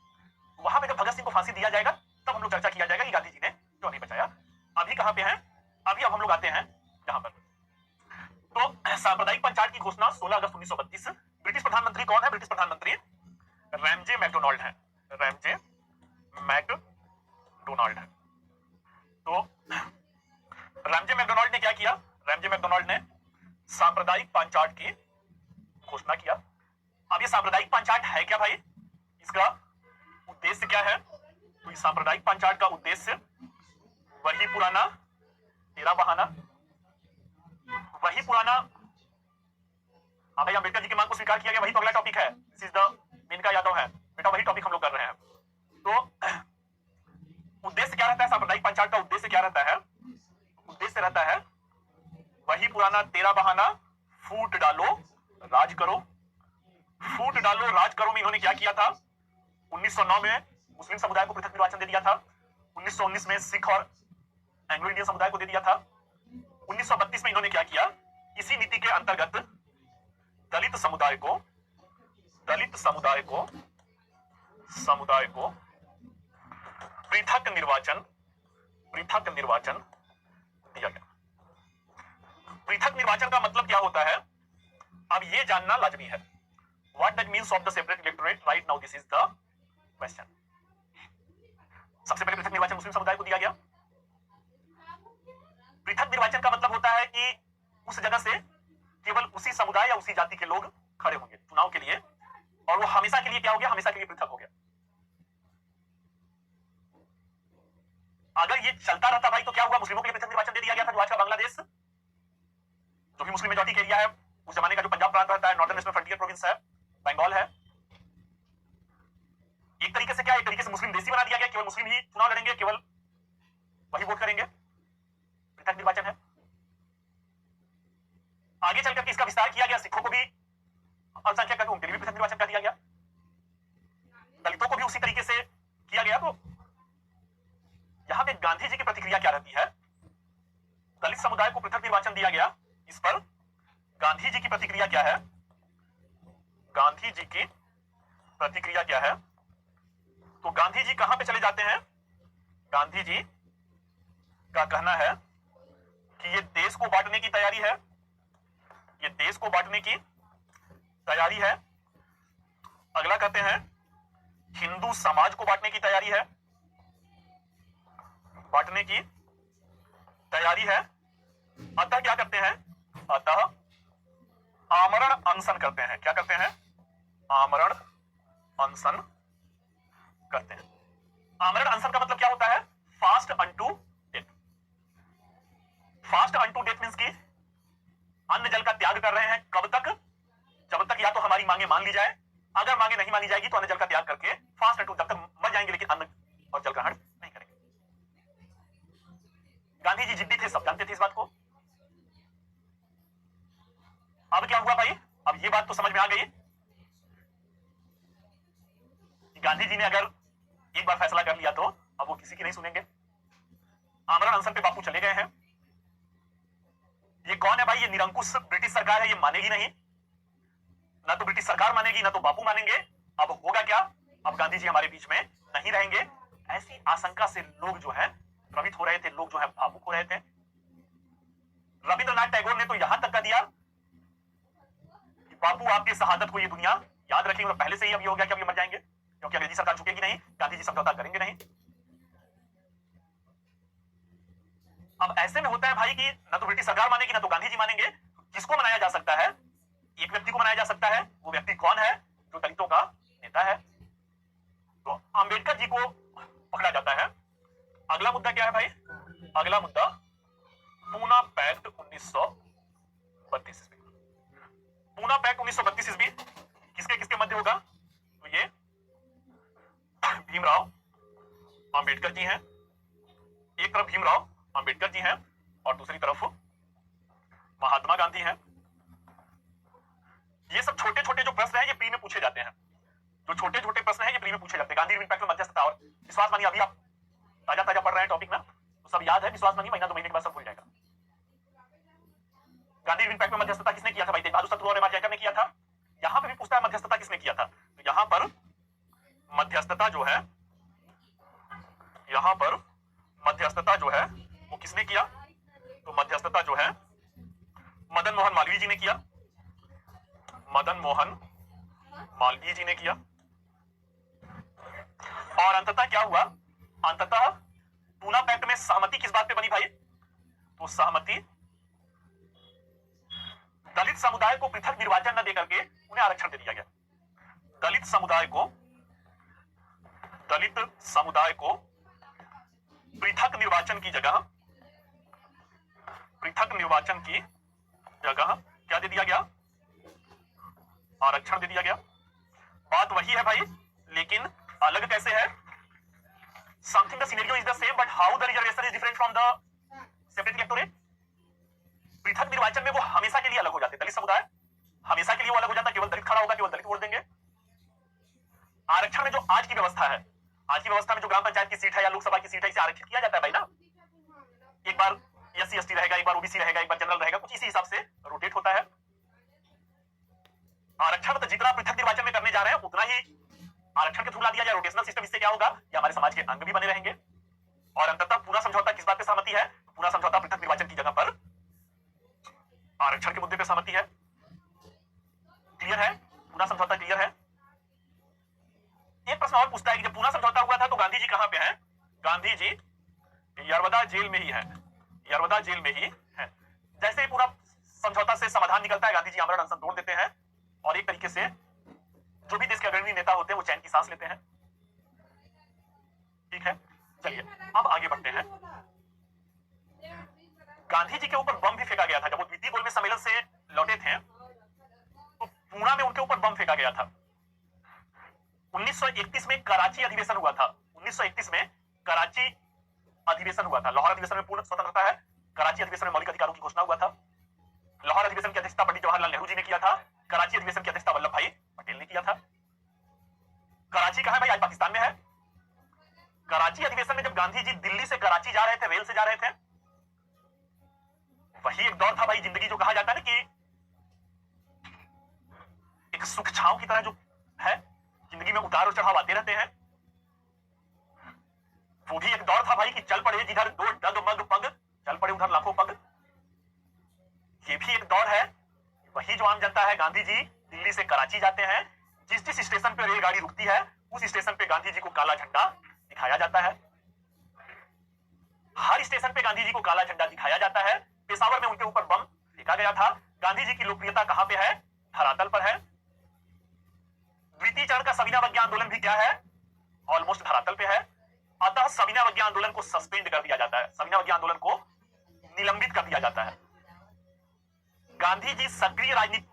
वहां पे जब भगत सिंह को फांसी दिया जाएगा तब हम लोग चर्चा किया जाएगा कि गांधी जी ने क्यों नहीं बचाया। अभी कहां पे हैं, अभी अब हम लोग आते हैं यहां पर। तो सांप्रदायिक पंचायत की घोषणा 16 अगस्त 1932। ब्रिटिश प्रधानमंत्री कौन है, ब्रिटिश प्रधानमंत्री रैमजे मैकडोनाल्ड है, रैमजे मैकडोनाल्ड है। तो रैमजे मैकडोनाल्ड ने क्या किया, रैमजे मैकडोनाल्ड ने सांप्रदायिक पंचायत की घोषणा किया। अब ये सांप्रदायिक पंचायत है क्या भाई, इसका उद्देश्य क्या है, तो इस सांप्रदायिक पंचायत का उद्देश्य वही पुराना तेरा बहाना, वही पुराना, हाँ भाई अम्बेडकर जी की मांग को स्वीकार किया गया, वही तो अगला टॉपिक है। This is the Menka Yadav है बेटा, वही टॉपिक हम लोग कर रहे हैं। तो उद्देश्य क्या रहता है, सांप्रदायिक पंचायत का उद्देश्य क्या रहता है, उद्देश्य रहता है वही पुराना तेरा बहाना, फूट डालो राज करो। फूट डालो राज करो में इन्होंने क्या किया था, 1909 में मुस्लिम समुदाय को पृथक निर्वाचन दे दिया था, 1919 में सिख और एंग्लो इंडियन समुदाय को दे दिया था। 1932 में इन्होंने क्या किया, इसी नीति के अंतर्गत दलित समुदाय को पृथक निर्वाचन दिया गया। पृथक निर्वाचन का मतलब क्या होता है, अब ये जानना लाजमी है। What that means of the separate electorate right now, this is the question. सबसे पहले पृथक निर्वाचन मुस्लिम समुदाय को दिया गया। पृथक निर्वाचन का मतलब होता है कि उस जगह से केवल उसी समुदाय या उसी जाति के लोग खड़े होंगे चुनाव के लिए, और वो हमेशा के लिए क्या हो गया, हमेशा के लिए पृथक हो गया। अगर ये चलता रहता भाई तो क्या हुआ, मुस्लिमों के लिए पृथक निर्वाचन दे दिया गया था, जो आज का बांग्लादेश, जो भी मुस्लिम मेजॉरिटी का एरिया है, उस जमाने का जो पंजाब प्रांत रहता है, नॉर्दर्न वेस्टर्न फ्रंटियर प्रोविंस है, बंगाल है, एक तरीके से क्या, एक तरीके से मुस्लिम देशी बना दिया गया, केवल मुस्लिम ही चुनाव लड़ेंगे, केवल वही वोट करेंगे, पृथक निर्वाचन है। आगे चलकर के इसका विस्तार किया गया, सिखों को भी अल्पसंख्यक उनके लिए भी पृथक निर्वाचन कर दिया गया, दलितों को भी उसी तरीके से किया गया। तो यहां पे गांधी जी की प्रतिक्रिया क्या रहती है, दलित समुदाय को पृथक निर्वाचन दिया गया, इस पर गांधी जी की प्रतिक्रिया क्या है, गांधी जी की प्रतिक्रिया क्या है। तो गांधी जी कहां पे चले जाते हैं, गांधी जी का कहना है कि ये देश को बांटने की तैयारी है, ये देश को बांटने की तैयारी है। अगला कहते हैं हिंदू समाज को बांटने की तैयारी है, बांटने की तैयारी है। अतः क्या करते हैं, अतः आमरण अनशन करते हैं। क्या करते हैं, आमरण अनशन करते हैं। आमरण अनशन का मतलब क्या होता है, fast unto death. Fast unto death means की अन्न जल का त्याग कर रहे हैं, कब तक, जब तक या तो हमारी मांगे मान ली जाए, अगर मांगे नहीं मानी जाएगी तो अन्न जल का त्याग करके फास्ट अनटू, जब तक मर जाएंगे लेकिन अन्न और जल ग्रहण नहीं करेंगे। गांधी जी जिद्दी थे, सब जानते थे इस बात को। अब क्या हुआ भाई, अब ये बात तो समझ में आ गई कि गांधी जी ने अगर एक बार फैसला कर लिया तो अब वो किसी की नहीं सुनेंगे। आमरण अनशन पे बापू चले गए हैं। ये कौन है भाई, ये निरंकुश ब्रिटिश सरकार है, ये मानेगी नहीं, ना तो ब्रिटिश सरकार मानेगी ना तो बापू मानेंगे। अब होगा क्या, अब गांधी जी हमारे बीच में नहीं रहेंगे। ऐसी आशंका से लोग जो है प्रभावित हो रहे थे, लोग जो है भावुक हो रहे थे। रविंद्रनाथ टैगोर ने तो यहां तक कह दिया कि बापू आपकी शहादत को ये दुनिया याद रखेगी। पहले से ही अब ये हो गया कि अब ये मर जाएंगे, क्योंकि अंग्रेजी सरकार झुकेगी नहीं, गांधी जी समझौता करेंगे नहीं। अब ऐसे में होता है भाई कि ना तो ब्रिटिश सरकार मानेगी ना तो गांधी जी मानेंगे। किसको मनाया जा सकता है, एक व्यक्ति को मनाया जा सकता है। वो व्यक्ति कौन है, जो दलितों का नेता है। तो अंबेडकर जी को पकड़ा जाता है। अगला मुद्दा क्या है भाई, अगला मुद्दा पूना पैक्ट 1932 ईस्वी। पूना पैक्ट 1932 ईस्वी किसके किसके मध्य होगा, तो ये भीमराव अंबेडकर जी हैं, एक तरफ भीमराव अंबेडकर जी हैं और दूसरी तरफ महात्मा गांधी हैं। ये सब छोटे छोटे जो प्रश्न हैं ये प्री में पूछे जाते हैं, जो छोटे छोटे प्रश्न हैं ये प्री में पूछे जाते हैं। गांधी इम्पैक्ट में मध्यस्थता और विश्वास मानिए, अभी आप ताजा ताजा पढ़ रहे हैं टॉपिक में तो सब याद है, विश्वास मानिए महीना 2 महीने के बाद सब भूल जाएगा। गांधी इम्पैक्ट में मध्यस्थता किसने किया था भाई, तेज बहादुर शत्रुघ्न और जयकर ने किया था। यहां पर भी पूछता है मध्यस्थता किसने किया था, तो यहां पर मध्यस्थता जो है, यहां पर मध्यस्थता जो है वो किसने किया, तो मध्यस्थता जो है मदन मोहन मालवीय जी ने किया, मदन मोहन मालवीय जी ने किया। और अंततः क्या हुआ, अंततः पूना पैक्ट में सहमति किस बात पे बनी भाई, तो सहमति दलित समुदाय को पृथक निर्वाचन न देकर के उन्हें आरक्षण दे दिया गया। दलित समुदाय को पृथक निर्वाचन की जगह क्या दे दिया गया, आरक्षण दे दिया गया। बात वही है भाई, लेकिन अलग कैसे है, something the scenario is the same but how the reservation is different from the separate electorate. पृथक निर्वाचन में वो हमेशा के लिए अलग हो जाते, दलित समुदाय हमेशा के लिए वो अलग हो जाता, केवल दलित खड़ा होगा, केवल दलित वोट देंगे। आरक्षण में जो आज की व्यवस्था है आज की व्यवस्था में जो ग्राम पंचायत की सीट है या लोकसभा की सीट है इसे आरक्षित किया जाता है भाई ना, एक बार एससी एसटी रहेगा, एक बार ओबीसी रहेगा, एक बार जनरल रहेगा, कुछ इसी हिसाब से रोटेट होता है। आरक्षण तो जितना पृथक निर्वाचन में करने जा रहे हैं उतना ही आरक्षण के थ्रू ला दिया जाए, रोटेशनल सिस्टम। इससे क्या होगा, ये हमारे समाज के अंग भी बने रहेंगे। और अंततः पूरा समझौता किस बात पे सहमति है, पूरा समझौता पृथक निर्वाचन की जगह पर आरक्षण के मुद्दे पे सहमति है। क्लियर है, पूरा समझौता क्लियर है। एक प्रश्न और पूछता है कि जब पूरा समझौता हुआ था तो गांधी जी कहां पे हैं? गांधी जी यरवदा जेल में ही है, यरवदा जेल में ही है। जैसे ही पूरा समझौता से समाधान निकलता है, गांधी जी आमरण अनशन तोड़ देते हैं और एक तरीके से जो भी देश के अग्रणी नेता होते हैं वो चैन की सांस लेते हैं। ठीक है, चलिए अब आगे बढ़ते हैं। गांधी जी के ऊपर बम भी फेंका गया था। जब वो द्वितीय गोलमेज सम्मेलन से लौटे थे तो पुणे में उनके ऊपर बम फेंका गया था। 1931 में कराची अधिवेशन हुआ था। 1931 में कराची अधिवेशन हुआ था। लाहौर अधिवेशन में पूर्ण स्वतंत्रता है, कराची अधिवेशन में मौलिक अधिकारों की घोषणा हुआ था। लाहौर अधिवेशन की अध्यक्षता पंडित जवाहरलाल नेहरू जी ने किया था, कराची अधिवेशन की अध्यक्षता वल्लभ भाई पटेल ने किया था। कराची कहां है भाई? आज पाकिस्तान में है। कराची अधिवेशन में जब गांधी जी दिल्ली से कराची जा रहे थे, रेल से जा रहे थे, वही एक दौर था भाई जिंदगी, जो कहा जाता है ना कि एक सुख छांव की तरह जो है, जिंदगी में उतार और चढ़ाव आते रहते हैं। वो भी एक दौर था भाई कि चल पड़े जिधर दो डगमग पग, चल पड़े उधर लाखों पग। ये भी एक दौर है। वही जो आम जनता है, गांधी जी दिल्ली से कराची जाते हैं, जिस जिस स्टेशन पे रेलगाड़ी रुकती है उस स्टेशन पे गांधी जी को काला झंडा दिखाया जाता है। हर स्टेशन पे गांधी जी को काला झंडा दिखाया जाता है। पेशावर में उनके ऊपर बम फेंका गया था। गांधी जी की लोकप्रियता कहां पे है? धरातल पर है। द्वितीय चरण का सविनय आंदोलन भी क्या है? ऑलमोस्ट धरातल पे है। अतः सविनय आंदोलन को सस्पेंड कर दिया जाता है, सविनय आंदोलन को निलंबित कर दिया जाता है। गांधी जी सक्रिय राजनीति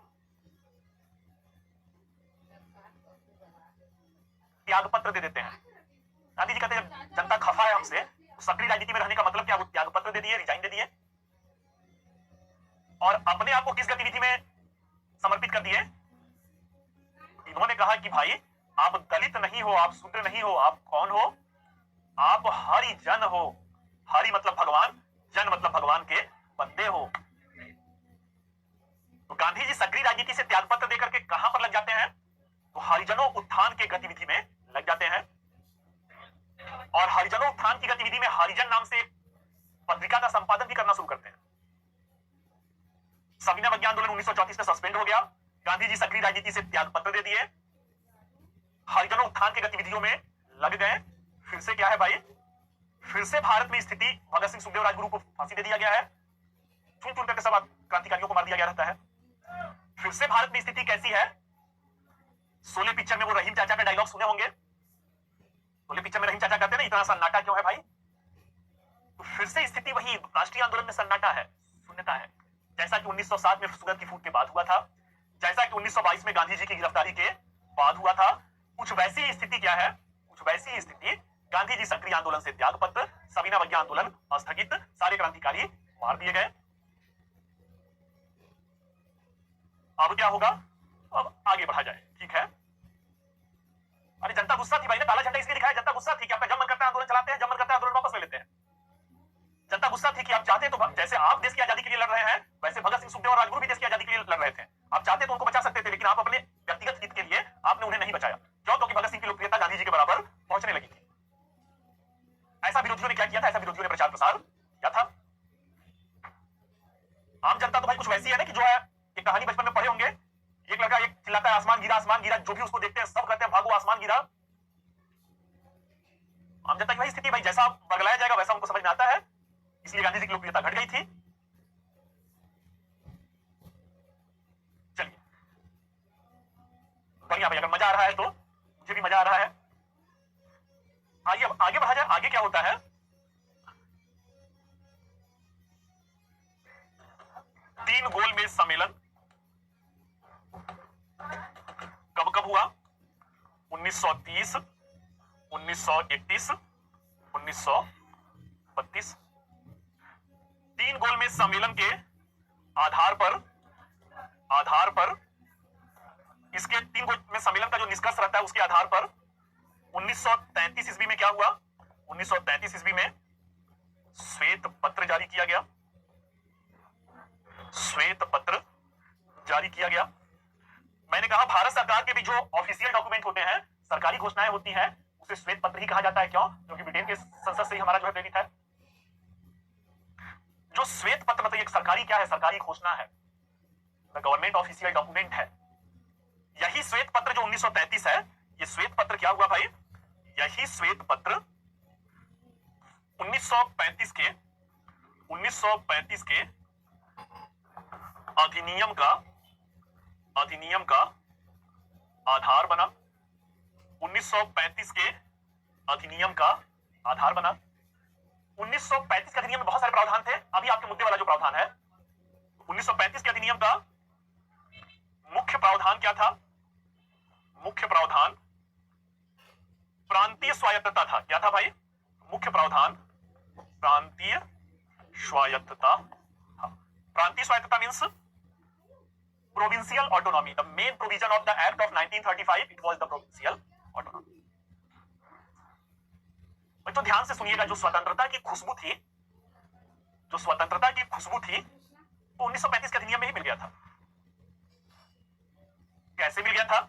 त्याग पत्र दे देते हैं। गांधी जी कहते हैं जनता खफा है हमसे, तो सक्रिय राजनीति में रहने का मतलब क्या? वो त्याग पत्र दे दिए, रिजाइन दे दिए और अपने आप को किस गतिविधि में समर्पित कर दिए? इन्होंने कहा कि भाई आप दलित नहीं हो, आप शूद्र नहीं हो, आप कौन हो? आप हरिजन हो। हरि मतलब भगवान, जन मतलब भगवान के बंदे हो। तो गांधी जी सक्रिय राजनीति से त्यागपत्र देकर के कहां पर लग जाते हैं? तो हरिजनों उत्थान के गतिविधि में लग जाते हैं। और हरिजनों उत्थान की गतिविधि में हरिजन नाम से पत्रिका का संपादन भी करना शुरू करते हैं। सविनय आंदोलन 1934 में सस्पेंड हो गया। गांधी जी सक्रिय राजनीति से त्यागपत्र दे दिए, हरिजनों उत्थान की गतिविधियों में लग गए। फिर से क्या है भाई? फिर से भारत में स्थिति, भगत सिंह सुखदेव राजगुरु को फांसी दे दिया गया है, चुन चुन करके सब क्रांतिकारियों को मार दिया गया रहता है। फिर से भारत में स्थिति कैसी है? शोले पिक्चर में वो रहीम चाचा का डायलॉग सुने होंगे। शोले पिक्चर में रहीम चाचा कहते हैं ना, इतना सन्नाटा क्यों है भाई? तो फिर से स्थिति वही राष्ट्रीय आंदोलन में सन्नाटा है, शून्यता है, जैसा कि 1907 में सुगर की फूट के बाद हुआ था, जैसा कि 1922 में गांधी जी की गिरफ्तारी के बाद हुआ था। कुछ वैसी स्थिति क्या है? कुछ वैसी ही स्थिति। गांधी जी सक्रिय आंदोलन से त्यागपत्र, सविनय आंदोलन स्थगित, सारे क्रांतिकारी मार दिए गए। अब क्या होगा? अब आगे बढ़ा जाए, ठीक है। अरे जनता गुस्सा थी भाई ना, काला झंडा इसलिए दिखाया, जनता गुस्सा थी कि आपका जब मन करता है आंदोलन चलाते हैं, जब मन करता है आंदोलन वापस ले लेते हैं। जनता गुस्सा थी कि आप चाहते तो जैसे आप देश की आजादी के लिए लड़ रहे हैं, वैसे भगत सिंह सुखदेव और राजगुरु भी देश की आजादी के लिए लड़ रहे थे। आप चाहते तो उनको बचा सकते थे, लेकिन आप अपने व्यक्तिगत हित के लिए आपने उन्हें नहीं बचाया। क्यों? क्योंकि भगत सिंह की लोकप्रियता गांधी जी के बराबर पहुंचने लगी थी। ऐसा विरोधियों ने क्या किया था? ऐसा विरोधियों ने प्रचार प्रसार किया था। आम जनता तो भाई कुछ वैसी है ना कि जो है, एक कहानी बचपन में पढ़े होंगे, एक लड़का एक चिल्लाता है आसमान गिरा, आसमान गिरा, जो भी उसको देखते हैं सब कहते हैं भागो आसमान गिरा। आम जनता की वही स्थिति भाई, जैसा बगलाया जाएगा वैसा उनको समझ में आता है, इसलिए गांधी जी की लोकप्रियता घट गई थी। चलिए बढ़िया भाई, अगर मजा आ रहा है तो मुझे भी मजा आ रहा है। आइए अब आगे बढ़ा जाए। आगे क्या होता है? तीन गोलमेज सम्मेलन कब कब हुआ? 1930, 1931, 1932। तीन गोलमेज सम्मेलन के आधार पर इसके तीन गोलमेज सम्मेलन का जो निष्कर्ष रहता है उसके आधार पर 1933 ईस्वी में क्या हुआ? 1933 ईस्वी में श्वेत पत्र जारी किया गया। श्वेत पत्र जारी किया गया। मैंने कहा भारत सरकार के भी जो ऑफिशियल डॉक्यूमेंट होते हैं, सरकारी घोषणाएं होती हैं, उसे श्वेत पत्र ही कहा जाता है। क्यों? क्योंकि ब्रिटेन के संसद से ही हमारा जो है प्रेरित है। जो श्वेत पत्र मतलब एक सरकारी क्या है? सरकारी घोषणा है, गवर्नमेंट ऑफिशियल डॉक्यूमेंट है। यही श्वेत पत्र जो 1933 है, ये श्वेत पत्र क्या हुआ भाई? यही श्वेत पत्र 1935 के अधिनियम का आधार बना। 1935 के अधिनियम का आधार बना। 1935 के अधिनियम में बहुत सारे प्रावधान थे। अभी आपके मुद्दे वाला जो प्रावधान है, 1935 के अधिनियम का मुख्य प्रावधान क्या था? मुख्य प्रावधान प्रांतीय स्वायत्तता था। क्या था भाई? मुख्य प्रावधान प्रांतीय स्वायत्तता। प्रांतीय स्वायत्तता means provincial autonomy. The main provision of the Act of 1935 it was the provincial autonomy. तो ध्यान से सुनिएगा, जो स्वतंत्रता की खुशबू थी, जो स्वतंत्रता की खुशबू थी, वो 1935 के अधिनियम में ही मिल गया था। कैसे मिल गया था?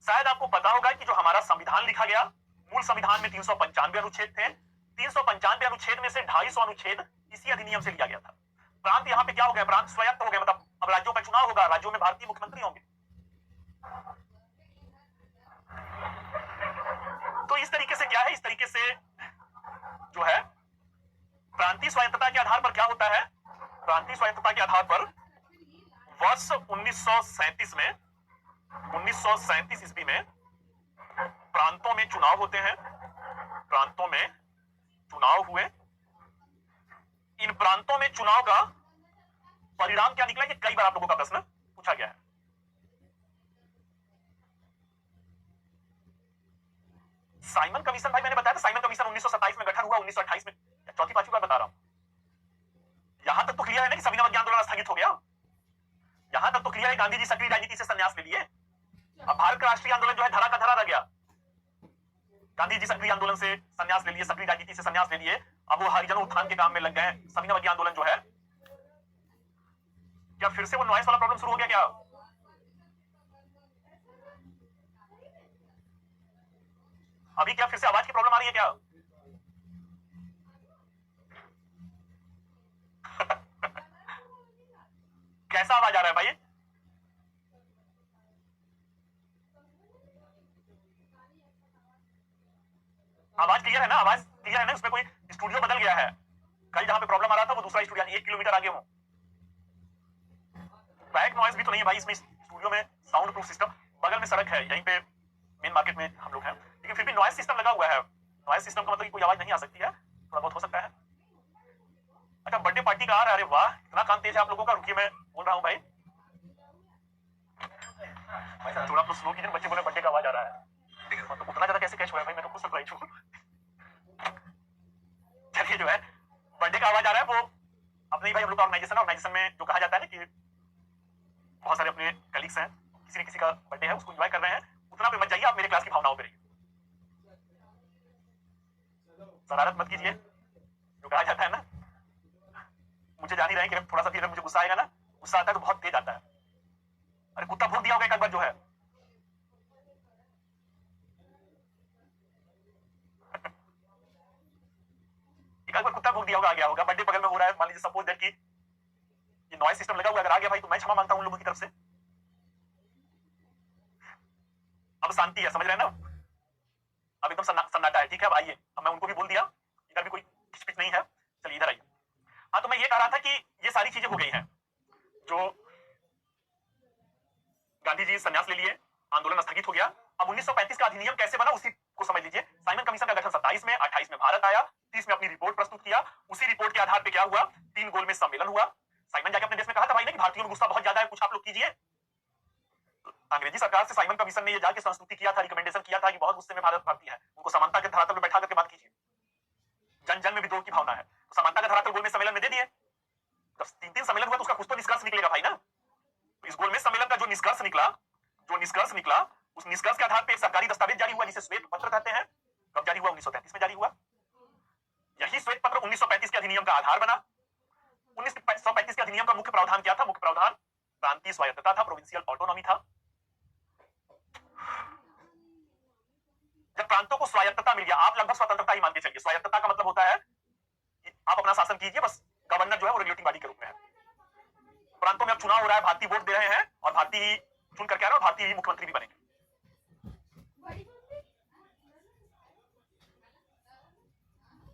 शायद आपको पता होगा कि जो हमारा संविधान लिखा गया, मूल संविधान में 395 अनुच्छेद थे। 395 अनुच्छेद में से 250 अनुच्छेद इसी अधिनियम से लिया गया था। प्रांत यहां पे क्या हो गया? प्रांत स्वायत्त हो गया, मतलब अब राज्यों का चुनाव होगा, राज्यों में भारतीय मुख्यमंत्री होंगे। तो इस तरीके से क्या है? इस तरीके से जो है प्रांतीय स्वायत्तता के आधार पर क्या होता है? प्रांतीय स्वायत्तता के आधार पर वर्ष 1937 में 1937 ईस्वी में प्रांतों में चुनाव होते हैं। प्रांतों में चुनाव हुए। इन प्रांतों में चुनाव का परिणाम क्या निकला? ये कई बार आप लोगों का प्रश्न पूछा गया है। साइमन कमीशन, भाई मैंने बताया था साइमन कमीशन 1927 में गठन हुआ, 1928 में। चौथी पांचवी बार बता रहा हूं। यहां तक तो क्लियर है ना कि सविनय अवज्ञा आंदोलन स्थगित हो गया। यहां तक तो क्लियर है गांधी जी सक्रिय राजनीति से संन्यास ले लिए। अब भारत का राष्ट्रीय आंदोलन जो है धरा का धरा रह गया। गांधी जी सक्रिय आंदोलन से संन्यास ले लिए, सक्रिय राजनीति से संन्यास ले लिए। अब वो हरिजन उत्थान के काम में लग गए। सविनय अवज्ञा आंदोलन जो है, क्या फिर से वो नॉइस वाला प्रॉब्लम शुरू हो गया क्या? अभी क्या फिर से आवाज की प्रॉब्लम आ रही है क्या? कैसा आवाज आ रहा है भाई? आवाज क्लियर है ना? आवाज क्लियर है ना? उसमें कोई स्टूडियो बदल गया है। कल जहां पे प्रॉब्लम आ रहा था वो दूसरा स्टूडियो 1 किलोमीटर आगे हूं। बैक नॉइज भी तो नहीं है भाई इसमें। स्टूडियो में साउंड प्रूफ सिस्टम, बगल में सड़क है, यहीं पे मेन मार्केट में हम लोग हैं, लेकिन फिर भी नॉइज सिस्टम लगा हुआ है। नॉइज सिस्टम का मतलब कि कोई आवाज नहीं आ सकती है, थोड़ा बहुत हो सकता है। अच्छा, बर्थडे पार्टी का आ रहा है। अरे वाह, इतना काम तेज है आप लोगों का। रुकिए मैं बोल रहा हूँ भाई। थोड़ा तो स्लो कीजिए, बच्चे बोले बर्थडे का आवाज आ रहा है। तो उतना ज्यादा कैसे कैच हुआ है भाई? मैं तो खुद सरप्राइज हूँ। चलिए, जो है बर्थडे का आवाज आ रहा है वो अपने ही भाई हम लोग का ऑर्गेनाइजेशन में जो कहा जाता है ना कि बहुत सारे अपने कलीग्स हैं, किसी न किसी का बर्थडे है, उसको एंजॉय कर रहे हैं। उतना पे मत जाइए, आप मेरे क्लास की भावनाओं पे रहिए। शरारत मत कीजिए, जो कहा जाता है ना। मुझे जान ही रहे हैं कि थोड़ा सा भी अगर मुझे गुस्सा आएगा ना, गुस्सा आता है तो बहुत तेज आता है। अरे कुत्ता भूख दिया होगा एक बार जो है। एक बार कुत्ता भूख दिया होगा, आ गया होगा। बर्थडे बगल में हो रहा है, मान लीजिए सपोज दैट कि ये नॉइस सिस्टम लगा हुआ अगर आ गया भाई, तो मैं क्षमा मांगता हूं उन लोगों की तरफ से। अब शांति है, समझ रहे हैं ना? अब एकदम सन्नाटा है। ठीक है, अब आइए। अब मैं उनको भी बोल दिया, इधर भी कोई खिचपिच नहीं है। चलिए इधर आइए। हाँ, तो मैं ये कह रहा था कि ये सारी चीजें हो गई हैं। जो गांधी जी संन्यास ले लिए, आंदोलन स्थगित हो गया। अब 1935 का अधिनियम कैसे बना उसी को समझ लीजिए। साइमन कमीशन का गठन 27 में, 28 में भारत आया, 30 में अपनी रिपोर्ट प्रस्तुत किया। उसी रिपोर्ट के आधार पर क्या हुआ? 3 गोलमेज सम्मेलन हुआ। साइमन जाके अपने देश में कहा था भाई ना कि भारतीयों में गुस्सा बहुत ज्यादा है, कुछ आप लोग कीजिए। अंग्रेजी सरकार से साइमन कमीशन ने ये जाके संस्तुति किया था, रिकमेंडेशन किया था कि बहुत गुस्से में भारत भारतीय है, उनको समानता के धरातल पर बैठा करके बात कीजिए। जन जन में विद्रोह की भावना है, तो समानता का धरातल गोलमेज सम्मेलन में दे दिए। जब 3-3 सम्मेलन हुआ तो उसका कुछ तो निष्कर्ष निकलेगा भाई ना। तो इस गोलमेज सम्मेलन का जो निष्कर्ष निकला, उस निष्कर्ष के आधार पर एक सरकारी दस्तावेज जारी हुआ जिसे श्वेत पत्र कहते हैं। कब जारी हुआ? 1933 में जारी हुआ। यही श्वेत पत्र 1935 के अधिनियम का आधार बना। 1935 के अधिनियम का मुख्य प्रावधान क्या था? मुख्य प्रावधान प्रांतीय स्वायत्तता था, प्रोविंशियल ऑटोनॉमी था। जब प्रांतों को स्वायत्तता मिल गया, आप लगभग स्वतंत्रता ही मान के चलिए। स्वायत्तता का मतलब होता है कि आप अपना शासन कीजिए, बस गवर्नर जो है वो रेगुलेटिंग बॉडी के रूप में है। प्रांतों में अब चुनाव हो रहा है, भारतीय वोट दे रहे हैं और भारतीय ही चुन करके आ रहे हैं और भारतीय ही मुख्यमंत्री भी बनेंगे।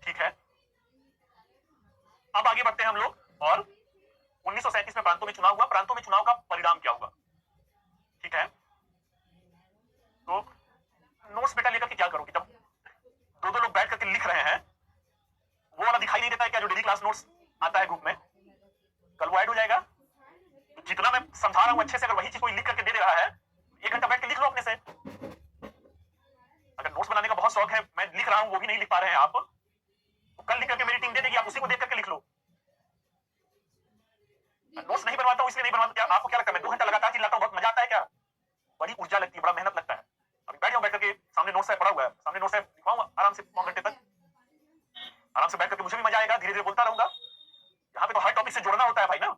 ठीक है, अब आगे बढ़ते हैं हम लोग और 1937 में प्रांतों में चुनाव हुआ। प्रांतों में चुनाव का परिणाम क्या हुआ? ठीक है, तो नोट्स बेटा लेकर के क्या करोगे? जब दो लोग बैठ करके लिख रहे हैं, वो वाला दिखाई नहीं देता है क्या जो डेली क्लास नोट्स आता है ग्रुप में? कल वो ऐड हो जाएगा। तो जितना मैं समझा रहा हूं अच्छे से अगर वही चीज कोई लिख करके दे रहा है, 1 घंटा बैठ के लिख लो अपने से। अगर नोट्स बनाने का बहुत शौक है, मैं लिख रहा हूं वो भी नहीं लिख पा रहे हैं आप, तो कल लिख करके मेरी टीम दे देगी, आप उसी को देख करके लिख लो। नोट्स नहीं बनवाता हूं इसलिए नहीं बनवाता। क्या आपको क्या लगता है मैं 2 घंटा लगातार चिल्लाता हूं बहुत मजा आता है क्या? बड़ी ऊर्जा लगती है, बड़ा मेहनत लगता है। अभी बैठ जाओ, बैठ करके सामने नोट्स है पड़ा हुआ है, सामने नोट्स है, लिखवाऊं आराम से 5 घंटे तक, आराम से बैठ करके मुझे भी मजा आएगा, धीरे धीरे बोलता रहूंगा। यहाँ पे तो हर टॉपिक से जुड़ना होता है भाई ना।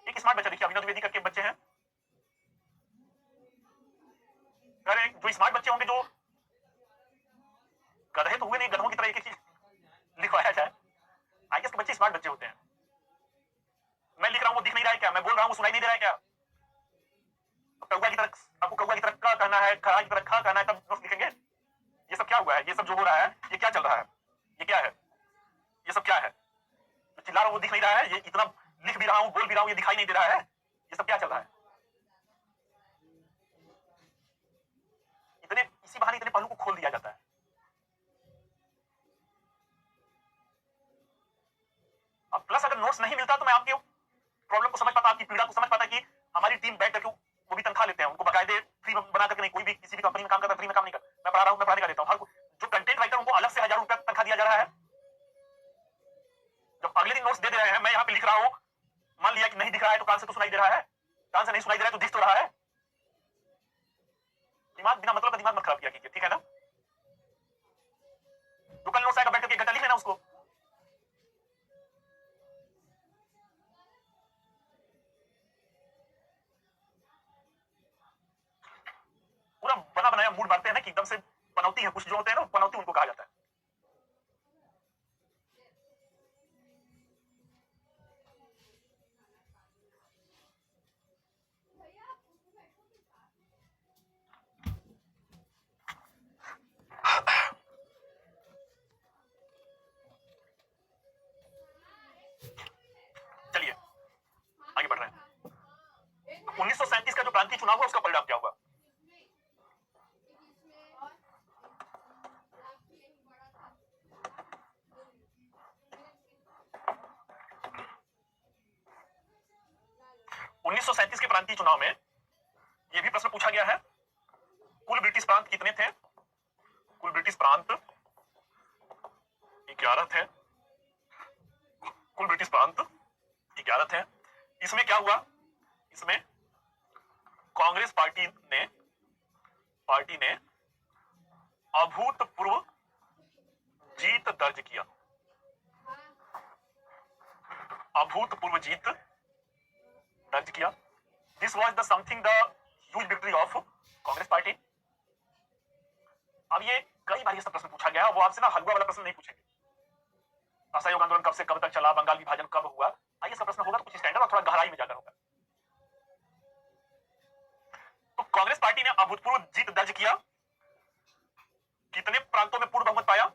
एक स्मार्ट बच्चा देखिए, अभिनव द्विवेदी करके बच्चे हैं, अरे जो स्मार्ट बच्चे होंगे, जो गधे तो हुए नहीं, गधों की तरह एक एक चीज लिखवाया जाए। आई गेस के बच्चे स्मार्ट बच्चे होते हैं। मैं लिख रहा हूं वो दिख नहीं रहा है क्या? मैं बोल रहा हूं वो सुनाई नहीं दे रहा है क्या? कौवा की तरह आपको कौवा की तरह क कहना है, खड़ा की तरह ख कहना है, तब नोट्स लिखेंगे। ये सब क्या हुआ है? ये सब जो हो रहा है ये क्या चल रहा है? ये क्या है? ये सब क्या है? तो चिल्ला रहा हूं वो दिख नहीं रहा है, ये इतना लिख भी रहा हूं, बोल भी रहा हूं, ये दिखाई नहीं दे रहा है। ये सब क्या चल रहा है? इतने इसी बहाने इतने पहलू को खोल दिया जाता है। अब प्लस अगर नोट्स नहीं मिलता तो मैं आपकी प्रॉब्लम को समझ पाता, आपकी पीड़ा को समझ पाता कि हमारी टीम बैठ करके वो भी तनख्वाह लेते हैं, उनको बकायदे फ्री बना करके नहीं, कोई भी किसी भी कंपनी में काम करता है फ्री में काम नहीं करता। मैं पढ़ा रहा हूं, मैं पढ़ाने का देता हूं। हर जो कंटेंट राइटर उनको अलग से 1000 रुपया तनख्वाह दिया जा रहा है। जब अगले दिन नोट्स दे रहे हैं, मैं यहाँ पे लिख रहा हूं, मान लिया कि नहीं दिख रहा है तो कान से तो सुनाई दे रहा है, कान से नहीं सुनाई दे रहा है तो दिख तो रहा है। दिमाग बिना मतलब का दिमाग मत खराब किया कीजिए, ठीक है ना? जो कल नोट्स आएगा बैठ करके 1 घंटा लिख लेना उसको। पूरा बना बनाया मूड मारते हैं ना कि एकदम से पनौती है, कुछ जो होते हैं ना पनौती उनको कहा जाता है। चलिए आगे बढ़ रहे हैं। 1937 का जो प्रांतीय चुनाव हुआ उसका परिणाम क्या हुआ? के प्रांतीय चुनाव में यह भी प्रश्न पूछा गया है, कुल ब्रिटिश प्रांत कितने थे? कुल ब्रिटिश प्रांत 11 थे। कुल ब्रिटिश प्रांत 11 थे। इसमें क्या हुआ? इसमें कांग्रेस पार्टी ने अभूतपूर्व जीत दर्ज किया। अभूतपूर्व जीत दर्ज किया। This was the something the huge victory of Congress party. अब ये कई बार ये सब प्रश्न पूछा गया, वो आपसे ना हलवा वाला प्रश्न नहीं पूछेंगे। असहयोग आंदोलन कब से कब तक चला, बंगाल विभाजन कब हुआ, ये सब प्रश्न होगा तो कुछ स्टैंडर्ड और थोड़ा गहराई में जाकर होगा। तो कांग्रेस पार्टी ने अभूतपूर्व जीत दर्ज किया। कितने प्रांतों में पूर्ण बहुमत पाया?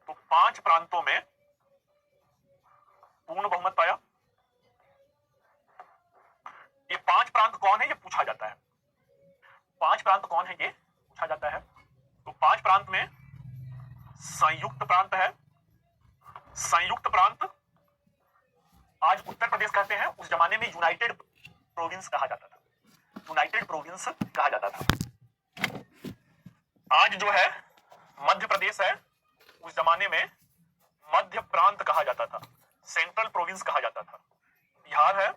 तो 5 प्रांतों में पूर्ण बहुमत पाया। ये 5 प्रांत कौन है ये पूछा जाता है। 5 प्रांत कौन है ये पूछा जाता है। तो 5 प्रांत में संयुक्त प्रांत है। संयुक्त प्रांत आज उत्तर प्रदेश कहते हैं, उस जमाने में यूनाइटेड प्रोविंस कहा जाता था। यूनाइटेड प्रोविंस कहा जाता था। आज जो है मध्य प्रदेश है, उस जमाने में मध्य प्रांत कहा जाता था, सेंट्रल प्रोविंस कहा जाता था। बिहार है,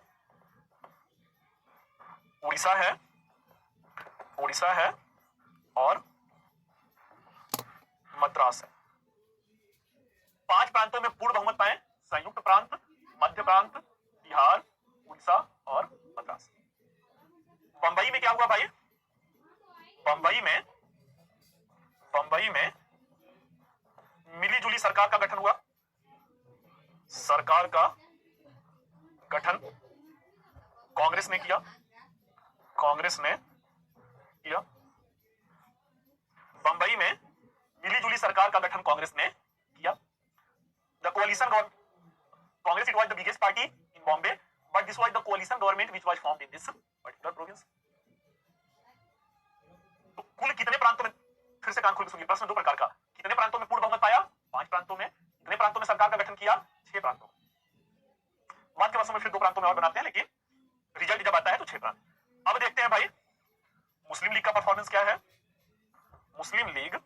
उड़ीसा है, उड़ीसा है और मद्रास है। 5 प्रांतों में पूर्ण बहुमत पाए, संयुक्त प्रांत, मध्य प्रांत, बिहार, उड़ीसा और मद्रास। बंबई में क्या हुआ भाई? बंबई में मिलीजुली सरकार का गठन हुआ। सरकार का गठन कांग्रेस ने किया, कांग्रेस ने किया। बंबई में मिलीजुली सरकार का गठन कांग्रेस ने किया। The कोalition government, Congress it was the biggest party in Bombay, but this was the कोalition government which was formed in this particular province. तो कुल कितने प्रांतों में, फिर से कान खोल के सुनिए, प्रश्न 2 प्रकार का। कितने प्रांतों में पूर्ण बहुमत पाया? 5 प्रांतों में। कितने प्रांतों में सरकार का गठन किया? 6 प्रांतों में। बाद के वर्षों में फिर 2 प्रांतों में और बनाते हैं, लेकिन रिजल्ट जब आता है तो 6 प्रांत। अब देखते हैं भाई मुस्लिम लीग का परफॉर्मेंस क्या है। मुस्लिम लीग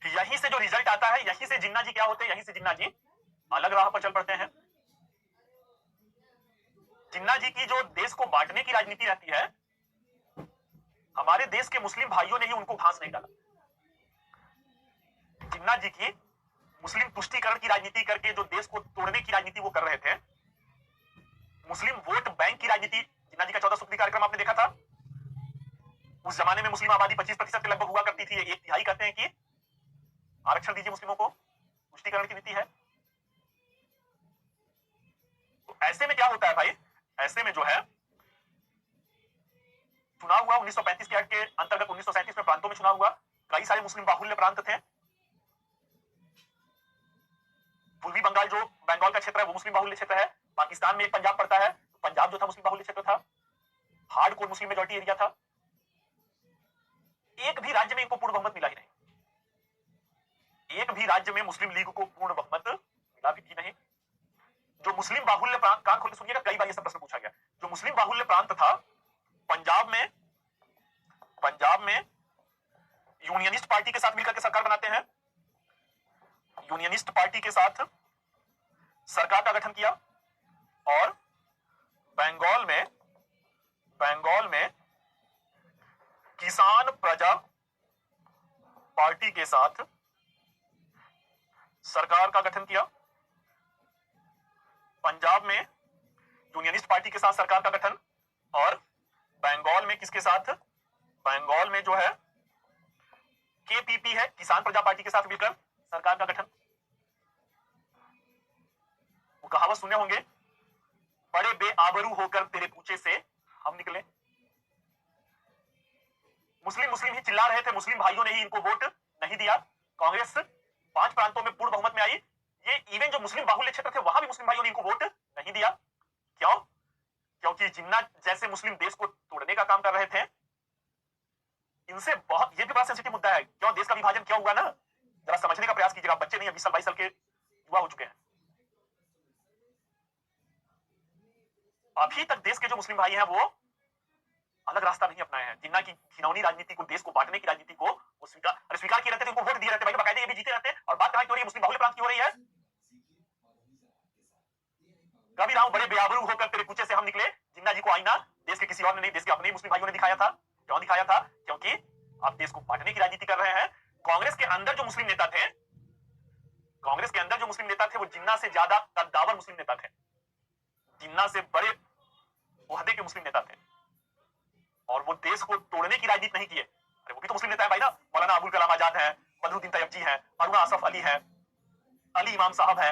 यहीं से जो रिजल्ट आता है, यहीं से जिन्ना जी क्या होते हैं, यहीं से जिन्ना जी अलग राह पर चल पड़ते हैं। जिन्ना जी की जो देश को बांटने की राजनीति रहती है, हमारे देश के मुस्लिम भाइयों ने ही उनको घास नहीं डाला। जिन्ना जी की मुस्लिम तुष्टीकरण की राजनीति करके जो देश को तोड़ने की राजनीति वो कर रहे थे, मुस्लिम वोट बैंक की राजनीति। जिन्ना जी का 14 सूत्री कार्यक्रम आपने देखा था। उस जमाने में मुस्लिम आबादी 25% के लगभग हुआ करती थी। 1/3 कहते हैं कि आरक्षण दीजिए मुस्लिमों को, तुष्टीकरण की नीति है। तो ऐसे में क्या होता है भाई, ऐसे में जो है चुनाव हुआ 1935 के एक्ट के अंतर्गत। 1937 में प्रांतों में चुनाव हुआ। कई सारे मुस्लिम बाहुल्य प्रांत थे। पूर्वी बंगाल जो बंगाल का क्षेत्र है वो मुस्लिम बाहुल्य क्षेत्र है। पाकिस्तान में एक पंजाब पड़ता है, पंजाब जो था मुस्लिम बाहुल्य क्षेत्र था। हार्डकोर मुस्लिम मेजॉरिटी एरिया था। एक भी राज्य में इनको पूर्ण बहुमत मिला ही नहीं। एक भी राज्य में मुस्लिम लीग को पूर्ण बहुमत मिला भी नहीं। जो मुस्लिम बाहुल्य प्रांत, कान खोल के सुनिएगा, कई बार ये सब प्रश्न पूछा गया। जो मुस्लिम बाहुल्य प्रांत था, पंजाब में यूनियनिस्ट पार्टी के साथ मिलकर के सरकार बनाते हैं। यूनियनिस्ट पार्टी के साथ सरकार का गठन किया। और बंगाल में किसान प्रजा पार्टी के साथ सरकार का गठन किया। पंजाब में यूनियनिस्ट पार्टी के साथ सरकार का गठन, और बंगाल में किसके साथ? बंगाल में जो है केपीपी है, किसान प्रजा पार्टी के साथ मिलकर सरकार का गठन। वो कहावत सुने होंगे, बड़े बेआबरू होकर तेरे पूछे से हम निकले। मुस्लिम ही चिल्ला रहे थे, मुस्लिम भाइयों ने ही इनको वोट नहीं दिया। कांग्रेस 5 प्रांतों में पूर्ण बहुमत में आई। ये इवन जो मुस्लिम बाहुल्य क्षेत्र थे वहां भी मुस्लिम भाइयों ने इनको वोट नहीं दिया। क्यों? क्योंकि जिन्ना जैसे मुस्लिम देश को तोड़ने का काम कर रहे थे। इनसे बहुत, ये भी बड़ा सेंसिटिव मुद्दा है। क्यों देश का विभाजन क्यों हुआ ना, जरा समझने का प्रयास कीजिएगा। बच्चे नहीं है, 20 साल 22 साल के युवा हो चुके हैं। अभी तक देश के जो मुस्लिम भाई हैं वो अलग रास्ता नहीं अपनाए हैं। जिन्ना की खिनौनी राजनीति को, देश को बांटने की राजनीति को वो स्वीकार किए रहते थे, उनको वोट दिए रहते, भाई बाकायदे ये भी जीते रहते। और बात कहां की हो रही है? मुस्लिम बाहुल्य प्रांत की हो रही है। कभी राम बड़े बेआबरू होकर तेरे पूछे से हम निकले। जिन्ना जी को आईना देश के किसी और ने नहीं, देश के अपने मुस्लिम भाइयों ने दिखाया था। क्यों दिखाया था? क्योंकि आप देश को बांटने की राजनीति कर रहे हैं। कांग्रेस के अंदर जो मुस्लिम नेता थे, कांग्रेस के अंदर जो मुस्लिम नेता थे वो जिन्ना से ज्यादा कद्दावर मुस्लिम नेता थे। जिन्ना से बड़े ओहदे के मुस्लिम नेता थे, और वो देश को तोड़ने की राजनीति नहीं किए। अरे वो भी तो मुस्लिम नेता है भाई ना। मौलाना अबुल कलाम आजाद है, बदरुद्दीन तैयबजी है, अरुणा असफ अली है, अली इमाम साहब है।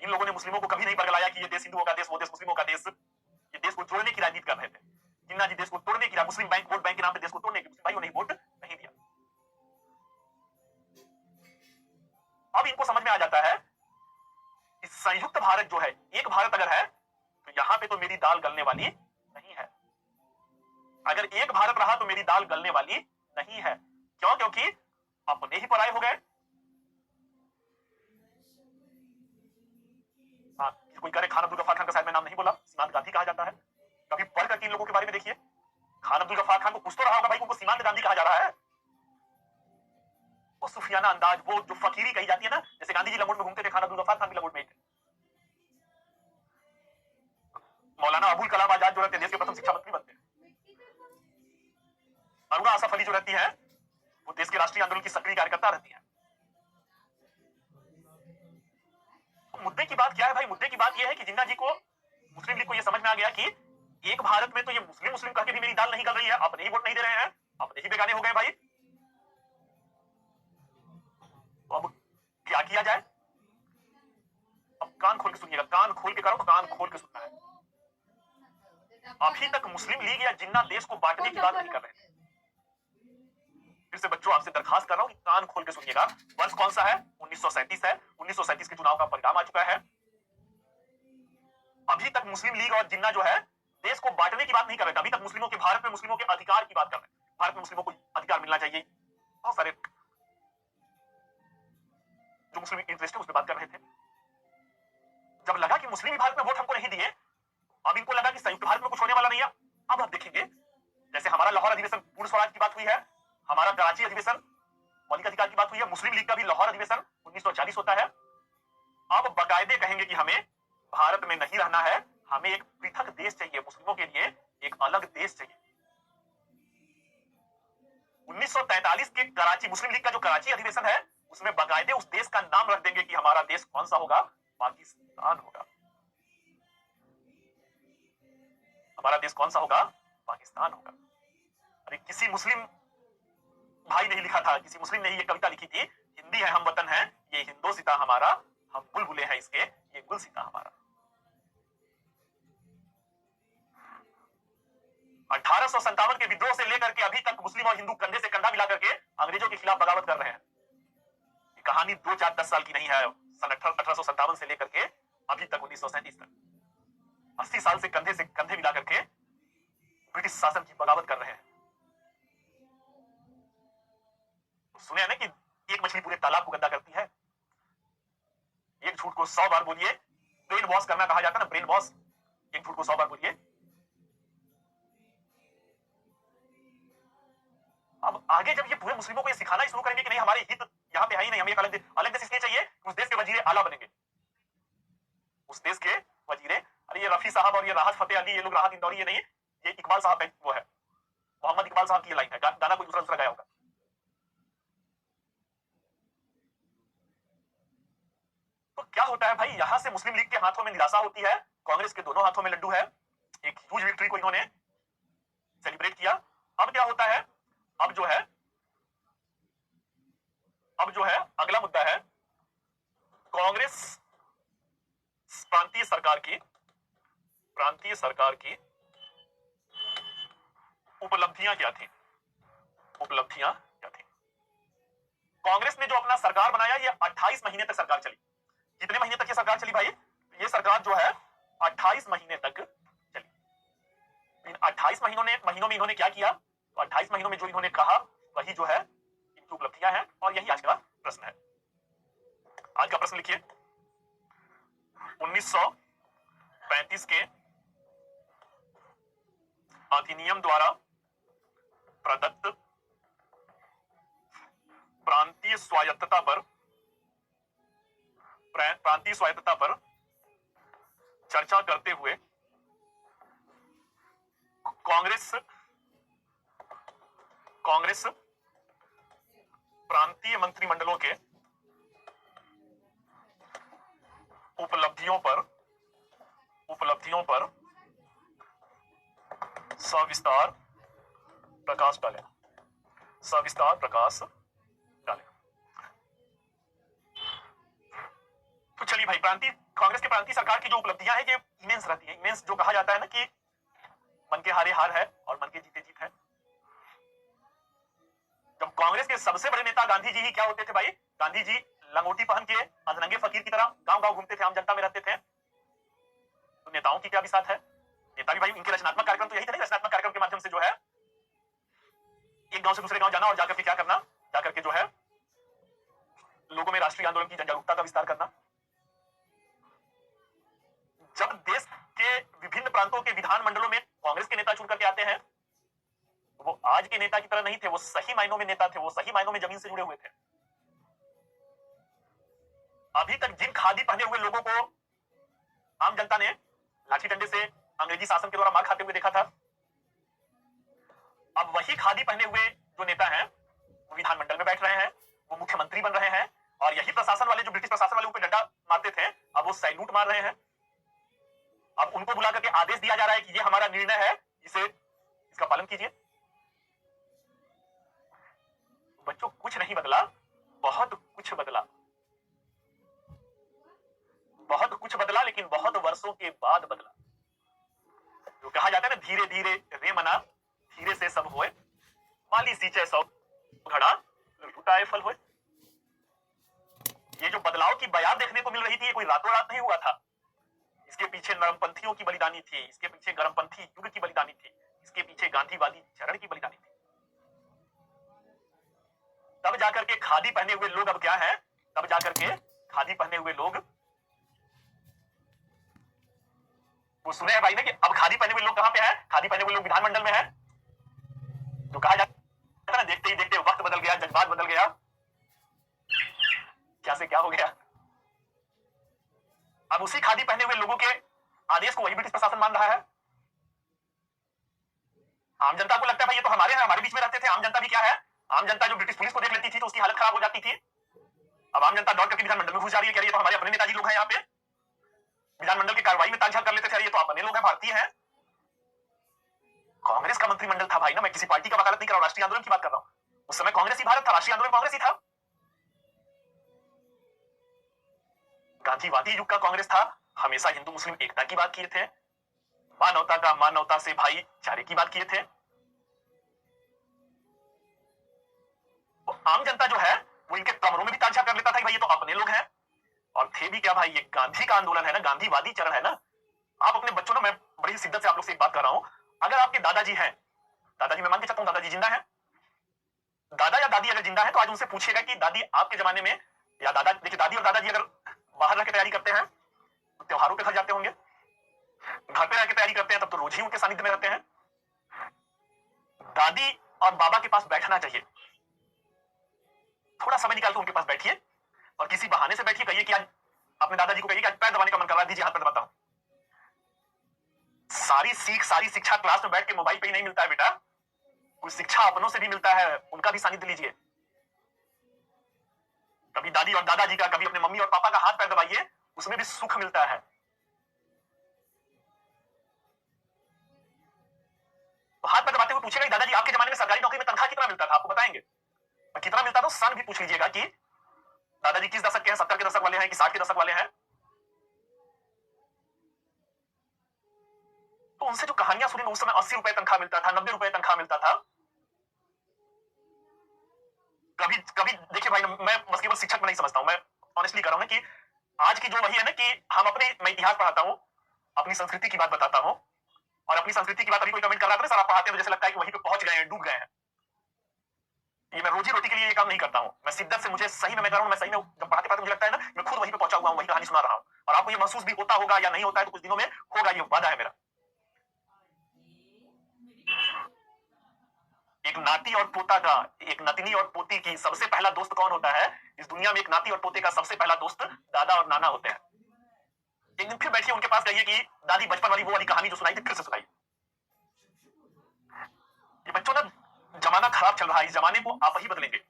इन लोगों ने मुस्लिमों को कभी नहीं बरगलाया कि ये देश हिंदुओं का देश, वो देश मुस्लिमों का देश। ये देश को जोड़ने की राजनीति कर रहे थे। जिन्ना जी देश को तोड़ने की, मुस्लिम बैंक, वोट बैंक के नाम पे देश को तोड़ने की, मुस्लिम भाइयों ने वोट नहीं दिया। अब इनको समझ में आ जाता है इस संयुक्त भारत जो है, एक भारत अगर है तो यहां पे तो मेरी दाल गलने वाली नहीं है। अगर एक भारत रहा तो मेरी दाल गलने वाली नहीं है। क्यों? क्योंकि अपने ही पराये हो गए। हाँ, कोई करे खान अब्दुल गफ्फार खान का शायद मैं नाम नहीं बोला, सीमांत गांधी कहा जाता है। कभी पढ़ करके इन लोगों के बारे में देखिए। खान अब्दुल गफ्फार खान को कुछ तो रहा होगा भाई, उनको सीमांत गांधी कहा जा रहा है। वो सुफियाना अंदाज, वो जो फकीरी कही जाती है ना, जैसे गांधी जी लंगोट में घूमते थे, खान अब्दुल गफ्फार खान भी लंगोट में थे। मौलाना अबुल कलाम आजाद जो रहते हैं देश के प्रथम शिक्षा मंत्री बनते हैं। अरुणा आसफ अली जो रहती है वो देश के राष्ट्रीय आंदोलन की सक्रिय कार्यकर्ता रहती है। तो मुद्दे की बात क्या है भाई? मुद्दे की बात यह है कि जिन्ना जी को, मुस्लिम लीग को यह समझ में आ गया कि एक भारत में तो ये मुस्लिम मुस्लिम कह के भी मेरी दाल नहीं गल रही है, अपने ही वोट नहीं दे रहे हैं, अपने ही बेगाने हो गए भाई। तो अब क्या किया जाए? अब कान खोल के सुनिएगा, कान खोल के करो, कान खोल के सुनना है। अभी तक मुस्लिम लीग या जिन्ना देश को बांटने की बात नहीं कर रहे थे। फिर से बच्चों आपसे दरखास्त कर रहा हूं कि कान खोल के सुनिएगा। वर्ष कौन सा है? 1937 है। 1937 के चुनाव का परिणाम आ चुका है। अभी तक मुस्लिम लीग और जिन्ना जो है देश को बांटने की बात नहीं कर रहे थे। अभी तक मुस्लिमों के, भारत में मुस्लिमों के अधिकार की बात कर रहे हैं। भारत में मुस्लिमों को अधिकार मिलना चाहिए, बहुत सारे जो मुस्लिम इंटरेस्ट है उस पर बात कर रहे थे। जब लगा कि मुस्लिम भारत में वोट हमको नहीं दिए, अब इनको लगा कि संयुक्त भारत में कुछ होने वाला नहीं है। अब आप देखेंगे, जैसे हमारा लाहौर अधिवेशन पूर्ण स्वराज की बात हुई है, हमारा कराची अधिवेशन मौलिक अधिकार की बात हुई है, मुस्लिम लीग का भी लाहौर अधिवेशन 1940 होता है। अब बाकायदे कहेंगे कि हमें भारत में नहीं रहना है, हमें एक पृथक देश चाहिए, मुस्लिमों के लिए एक अलग देश चाहिए। 1943 के कराची मुस्लिम लीग का जो कराची अधिवेशन है उसमें बाकायदे उस देश का नाम रख देंगे कि हमारा देश कौन सा होगा? पाकिस्तान होगा। हमारा देश कौन सा होगा? पाकिस्तान होगा। अरे किसी मुस्लिम भाई ने लिखा था, किसी मुस्लिम ने ये कविता लिखी थी, हिंदी है हम वतन है, ये हिंदोसिता हमारा, हम बुलबुले हैं इसके, ये गुलसिता हमारा। 1857 के विद्रोह से लेकर के अभी तक मुस्लिम और हिंदू कंधे से कंधा मिला करके अंग्रेजों के खिलाफ बगावत कर रहे हैं। ये कहानी 2, 4, 10 साल की नहीं है। सन 1857 से लेकर के अभी तक 1937 तक 80 साल से कंधे मिला करके ब्रिटिश शासन की बगावत कर रहे हैं। सुने ना कि एक मछली पूरे तालाब को गंदा करती है। एक झूठ को 100 बार बोलिए, ब्रेन वॉश करना कहा जाता है ना, ब्रेन वॉश। एक झूठ को 100 बार बोलिए। अब आगे जब ये पूरे मुस्लिमों को ये सिखाना ही शुरू करेंगे कि नहीं हमारे हित यहाँ पे है ही नहीं, हमें एक अलग देश इसलिए चाहिए उस देश के वजीरे आला बनेंगे, उस देश के वजीरे। अरे ये रफी साहब और ये राहत फतेह अली, ये लोग राहत इंदौरी, ये नहीं, ये इकबाल साहब वो है, मोहम्मद इकबाल साहब की लाइन है, गाना कोई दूसरा गाया होगा। तो क्या होता है भाई, यहां से मुस्लिम लीग के हाथों में निराशा होती है, कांग्रेस के दोनों हाथों में लड्डू है। एक ह्यूज विक्ट्री को इन्होंने सेलिब्रेट किया। अब क्या होता है, अब जो है अगला मुद्दा है कांग्रेस प्रांतीय सरकार की उपलब्धियां क्या थी? कांग्रेस ने जो अपना सरकार बनाया, ये 28 महीने तक सरकार चली। कितने महीने तक ये सरकार चली भाई? ये सरकार जो है 28 महीने तक चली। इन 28 महीनों में इन्होंने क्या किया? तो 28 महीनों में जो इन्होंने कहा वही जो है इनकी उपलब्धियां हैं, और यही आज का प्रश्न है। आज का प्रश्न लिखिए, 1935 के अधिनियम द्वारा प्रदत्त प्रांतीय स्वायत्तता पर चर्चा करते हुए कांग्रेस प्रांतीय मंत्रिमंडलों के उपलब्धियों पर सविस्तार प्रकाश डाले। तो चलिए भाई, कांग्रेस के प्रांतीय सरकार की जो उपलब्धियां हैं ये इमेंस रहती है। इमेंस जो कहा जाता है ना कि मन के हारे हार है और मन के जीते जीत है। जब कांग्रेस के सबसे बड़े नेता गांधी जी ही क्या होते थे भाई? गांधी जी लंगोटी पहन के अधरंगे फकीर की तरह गांव-गांव घूमते थे, आम जनता में रहते थे। तो नेताओं की क्या विसात है? नेता भी भाई, इनके रचनात्मक कार्यक्रम तो यही थे। रचनात्मक कार्यक्रम के माध्यम से जो है एक गांव से दूसरे गांव जाना और जाकर के क्या करना, जाकर के जो है लोगों में राष्ट्रीय आंदोलन की जनजागरूकता का विस्तार करना। जब देश के विभिन्न प्रांतों के विधानमंडलों में कांग्रेस के नेता चुन करके आते हैं, वो आज के नेता की तरह नहीं थे, वो सही मायनों में नेता थे, वो सही मायनों में जमीन से जुड़े हुए थे। अभी तक जिन खादी पहने हुए लोगों को आम जनता ने लाठी डंडे से अंग्रेजी शासन के द्वारा मार खाते हुए देखा था। अब वही खादी पहने हुए जो नेता हैं वो विधानमंडल में बैठ रहे हैं, वो मुख्यमंत्री बन रहे हैं, और यही प्रशासन वाले जो ब्रिटिश प्रशासन वाले उन पे डंडा मारते थे अब वो सैल्यूट मार रहे हैं। अब उनको बुला करके आदेश दिया जा रहा है कि ये हमारा निर्णय है, इसका पालन कीजिए। बच्चों कुछ नहीं बदला, बहुत कुछ बदला, बहुत कुछ बदला, लेकिन बहुत वर्षों के बाद बदला। जो कहा जाता है ना, धीरे धीरे रे मना धीरे से सब होए, माली सींचे सौ घड़ा लुटाए फल होए। ये जो बदलाव की बयान देखने को मिल रही थी ये कोई रातों रात नहीं हुआ था। इसके पीछे नरमपंथियों की बलिदानी थी, इसके पीछे गरमपंथी युग की बलिदानी थी, इसके पीछे गांधीवादी चरण की बलिदानी थी। तब जाकर के खादी पहने हुए लोग अब क्या है, तब जाकर के खादी पहने हुए लोग वो सुने हैं भाई ने कि अब खादी पहने हुए लोग कहां पे है, खादी पहने हुए लोग विधानमंडल में है। जो कहा जाता है ना, देखते ही देखते वक्त बदल गया, जज्बात बदल गया, क्या से क्या हो गया। अब उसी खादी पहने हुए लोगों के आदेश को वही ब्रिटिश प्रशासन मान रहा है। आम जनता को लगता है भाई ये तो हमारे हैं, हमारे बीच में रहते थे। आम जनता भी क्या है, आम जनता जो ब्रिटिश पुलिस को देख लेती थी तो उसकी हालत खराब हो जाती थी। अब आम जनता दौड़ करके विधानमंडल में घुस जा रही है, कह रही है तो हमारे अपने नेताजी लोग हैं यहाँ पे। विधानमंडल की कार्रवाई में तालझाल कर लेते थे, ये तो अपने लोग हैं, भारतीय हैं। कांग्रेस का मंत्रिमंडल था भाई ना, मैं किसी पार्टी का वकालत नहीं कर रहा हूं, राष्ट्रीय आंदोलन की बात कर रहा हूं। उस समय कांग्रेस ही भारत था, राष्ट्रीय आंदोलन कांग्रेस ही था, गांधीवादी युग का कांग्रेस था। हमेशा हिंदू मुस्लिम एकता की बात किए थे, मानवता का मानवता से भाईचारे की बात किए थे। तो आम जनता जो है वो इनके कमरों में भी तालझाल कर लेता था कि भाई ये तो अपने लोग हैं। और थे भी क्या भाई, ये गांधी का आंदोलन है ना, गांधीवादी चरण है ना। आप अपने बच्चों ना, मैं बड़ी शिद्दत से आप लोग से एक बात कर रहा हूं, अगर आपके दादाजी हैं, दादाजी मैं मान के चलता हूं दादाजी जिंदा है, दादा या दादी अगर जिंदा है तो आज उनसे पूछिएगा कि दादी आपके जमाने में, या दादा, देखिए दादी और दादाजी अगर बाहर रह के तैयारी करते हैं तो त्योहारों पे घर जाते होंगे, घर पे रह के तैयारी करते हैं तब तो रोज ही उनके सानिध्य में रहते हैं। दादी और बाबा के पास बैठना चाहिए, थोड़ा समय निकाल के उनके पास बैठिए और किसी बहाने से बैठिए, कहिए कि आज अपने दादाजी को कहिए कि आज पैर दबाने का मन कर रहा है, दीजिए हाथ पैर दबाता हूं। सारी सीख सारी शिक्षा क्लास में बैठ के मोबाइल पे ही नहीं मिलता है बेटा, कुछ शिक्षा अपनों से भी मिलता है, उनका भी सानिध्य लीजिए। कभी दादी और दादाजी का, कभी अपने मम्मी और पापा का हाथ पैर दबाइए, उसमें भी सुख मिलता है। तो हाथ पैर दबाते हुए पूछेगा कि दादाजी आपके जमाने में सरकारी नौकरी में तनख्वाह कितना मिलता था, आपको बताएंगे। और कितना मिलता था सन भी पूछ लीजिएगा कि दादाजी किस दशक के हैं, 70 के दशक वाले हैं कि 60 के दशक वाले हैं। तो उनसे जो कहानियां सुनी, उस समय 80 रुपए तनख्वाह मिलता था, 90 रुपए तनख्वाह मिलता था। कभी कभी देखिए भाई, मैं बस केवल शिक्षक में नहीं समझता हूं, मैं ऑनेस्टली कर रहा हूं कि आज की जो वही है ना कि हम अपने, मैं इतिहास पढ़ाता हूं, अपनी संस्कृति की बात बताता हूं, और अपनी संस्कृति की बात अभी कोई कमेंट कर रहा था ना सर आप पढ़ाते हैं तो जैसे लगता है कि वहीं पे पहुंच गए हैं, डूब गए हैं। ये मैं रोजी रोटी के लिए ये काम नहीं करता हूं, मैं शिद्दत से, मुझे सही में मैं कर रहा हूं, मैं सही में जब पढ़ाते पढ़ाते मुझे लगता है ना मैं खुद वहीं पे पहुंचा हुआ हूं, वही कहानी सुना रहा हूं। और आपको ये महसूस भी होता होगा या नहीं होता है तो कुछ दिनों में होगा, ये वादा है मेरा। एक नाती और पोता का, एक नतनी और पोती की सबसे पहला दोस्त कौन होता है इस दुनिया में? एक नाती और पोते का सबसे पहला दोस्त दादा और नाना होते हैं। एक दिन फिर बैठिए उनके पास, कहिए कि दादी बचपन वाली वो वाली कहानी जो सुनाई थी फिर से सुनाई। ये बच्चों ना, जमाना खराब चल रहा है, इस जमाने को आप ही बदलेंगे।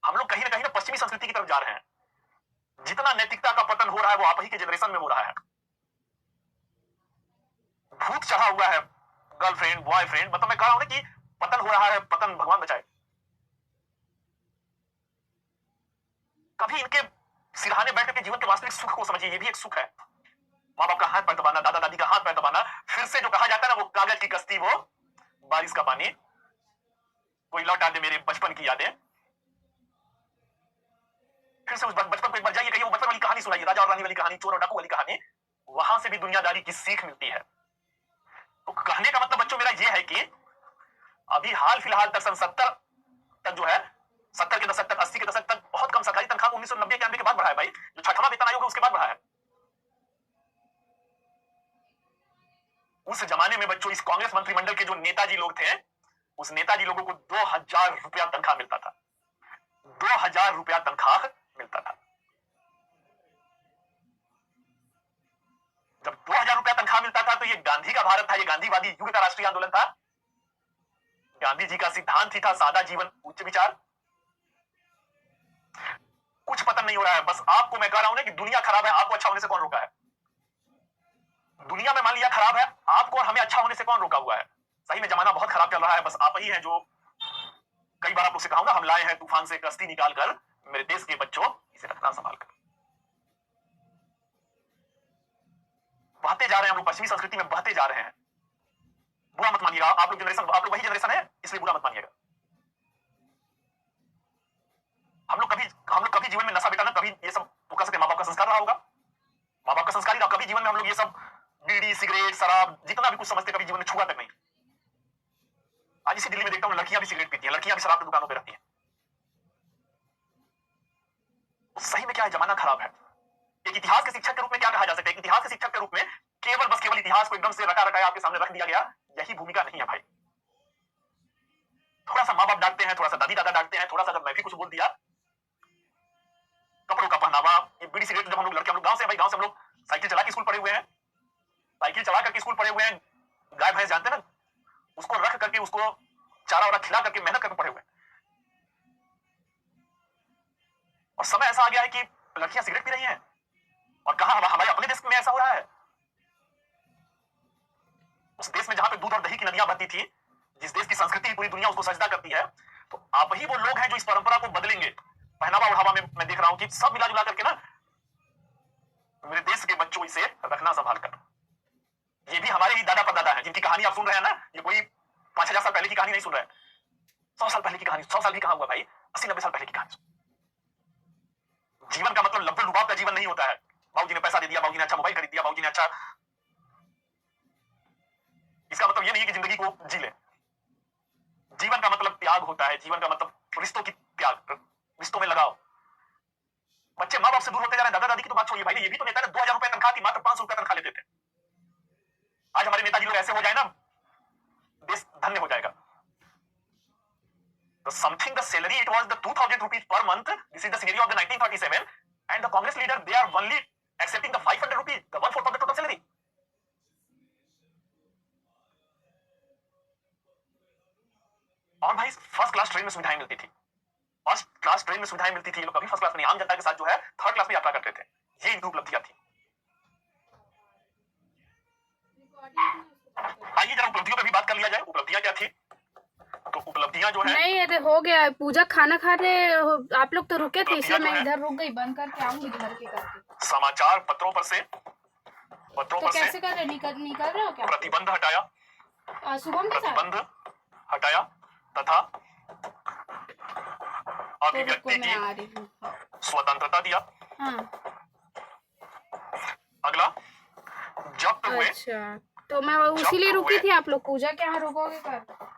हम लोग कहीं ना पश्चिमी संस्कृति की तरफ जा रहे हैं। जितना नैतिकता का पतन हो रहा है वो आप ही के जनरेशन में हो रहा है। भूत चढ़ा हुआ है, गर्लफ्रेंड बॉयफ्रेंड, मतलब मैं कह रहा हूं ना कि पतन हो रहा है, पतन भगवान बचाए। कभी इनके सिरहाने बैठ के जीवन के वास्तविक सुख को समझिए, ये भी एक सुख है। माँ बाप का हाथ पैर दबाना, दादा दादी का हाथ पैर दबाना, फिर से जो कहा जाता है ना वो कागज की कश्ती, वो बारिश का पानी, कोई लौटा दे मेरे बचपन की यादें। फिर से उस बचपन को एक बार जाइए, कहिए वो बचपन वाली कहानी सुनाइए, राजा और रानी वाली कहानी, चोर और डाकू वाली कहानी, वहां से भी दुनियादारी की सीख मिलती है। तो कहने का मतलब बच्चों मेरा ये है कि अभी हाल फिलहाल तक सन 70 तक जो है, 70 के दशक तक, 80 के दशक तक बहुत कम सरकारी तनख्वाह 1990 के बाद बढ़ा है भाई, जो छठवां वेतन आयोग है उसके बाद बढ़ा है। उस जमाने में बच्चों इस कांग्रेस मंत्रिमंडल के जो नेताजी लोग थे, उस नेताजी लोगों को 2000 रुपया तनख्वाह मिलता था, 2000 रुपया तनख्वाह मिलता था। जब 2000 रुपया तनख्वाह मिलता था तो ये गांधी का भारत था, ये गांधीवादी युग का राष्ट्रीय आंदोलन था। गांधी जी का सिद्धांत ही था सादा जीवन उच्च विचार। कुछ पतन नहीं हो रहा है। बस आपको मैं कह रहा हूं ना कि दुनिया खराब है, आपको अच्छा होने से कौन रोका है? दुनिया में मान लिया खराब है, आपको और हमें अच्छा होने से कौन रोका हुआ है? सही में जमाना बहुत खराब चल रहा है। बस आप ही हैं जो, कई बार आप लोग से कहूंगा, हम लाए हैं तूफान से कश्ती निकालकर, मेरे देश के बच्चों इसे रखना संभाल कर। बहते जा रहे हैं हम लोग, पश्चिमी संस्कृति में बहते जा रहे हैं। बुरा मत मानिएगा, आप लोग वही जनरेशन है, इसलिए बुरा मत मानिएगा। हम लोग कभी जीवन में नशा बेटा ना कभी ये सब वो कह सकते, माँ बाप का संस्कार रहा होगा, माँ बाप का संस्कार ही रहा। कभी जीवन में हम लोग ये सब बीड़ी सिगरेट शराब जितना भी कुछ समझते कभी जीवन में छुआ तक नहीं। आज इसी दिल्ली में देखता हूँ लड़कियां भी सिगरेट पीती हैं, लड़कियां भी शराब की दुकानों पर रहती हैं। सही में क्या है, जमाना खराब है। एक इतिहास के शिक्षक के रूप में क्या कहा जा सकता है? इतिहास के शिक्षक के रूप में केवल इतिहास को एकदम से रटा रटाया आपके सामने रख दिया गया, यही भूमिका नहीं है भाई। थोड़ा सा माँ बाप डांटते हैं, थोड़ा सा दादी दादा डांटते हैं, थोड़ा सा जब मैं भी कुछ बोल दिया, कपड़ों का पहनावा, ये बीड़ी सिगरेट, जब हम लोग लड़के, हम लोग गांव से भाई, गांव से हम लोग साइकिल चला के स्कूल पढ़े हुए हैं, साइकिल चला करके स्कूल पढ़े हुए हैं। गाय भैंस जानते ना, उसको रख करके उसको चारा वारा खिला करके मेहनत करके पढ़े हुए हैं। और समय ऐसा आ गया है कि लड़कियां सिगरेट पी रही हैं। और कहा हमारे अपने देश में ऐसा हो रहा है, उस देश में जहां पे दूध और दही की नदियां बहती थी, जिस देश की संस्कृति पूरी दुनिया उसको सजदा करती है, तो आप ही वो लोग हैं जो इस परंपरा को बदलेंगे। पहनावा ओढ़ावा में मैं देख रहा हूं कि सब मिला जुला करके ना, मेरे देश के बच्चों इसे रखना संभाल कर। ये भी हमारे ही दादा परदादा हैं जिनकी कहानी आप सुन रहे हैं ना, ये कोई 5000 साल पहले की कहानी नहीं सुन रहे हैं, 100 साल पहले की कहानी, 100 साल भी कहां हुआ भाई, 80-90 साल पहले की कहानी। जीवन का मतलब लब्बे लुबाब का जीवन नहीं होता है। बाबूजी ने पैसा दे दिया, बाबूजी ने अच्छा मोबाइल खरीद दिया, बाबूजी ने अच्छा, इसका मतलब ये नहीं है कि जिंदगी को जी ले। जीवन का मतलब त्याग होता है, जीवन का मतलब रिश्तों की त्याग, रिश्तों में लगाओ। बच्चे माँ बाप से दूर होते जा रहे हैं। दादा दादी की तो बात छोड़िए भाई, ये भी तो नेता ने 2000 रुपए तनख्वाह थी, मात्र 500 रुपए तनख्वाह लेते थे। आज हमारे नेताजी लोग ऐसे हो जाए ना, देश धन्य हो जाएगा। The something the salary it was the 2000 rupees per month. This is the scenario of the 1937, and the Congress leader they are only accepting the 500 rupees, the 1/4 of the total salary. और भाई first class train में सुविधाएं मिलती थी, first class train में सुविधाएं मिलती थी। ये लोग कभी फर्स्ट क्लास में नहीं, आम जनता के साथ जो है थर्ड क्लास में यात्रा करते थे। ये इनकी उपलब्धियां थी। आइए जरा उपलब्धियों पर भी बात कर लिया जाए। उपलब्धियां क्या थी? तो उपलब्धियां जो है, नहीं अरे हो गया पूजा, खाना खा रहे आप लोग तो रुके थे, इसलिए मैं इधर रुक गई, बंद करके आऊंगी घर के करके। समाचार पत्रों पर से तो कैसे कर रहे, निकल रहे हो क्या? प्रतिबंध हटाया, शुभम के साथ प्रतिबंध हटाया तथा अभिव्यक्ति की स्वतंत्रता दिया। हाँ। अगला जब्त हुए, अच्छा तो मैं इसीलिए रुकी थी। आप लोग पूजा के यहाँ रुकोगे कर?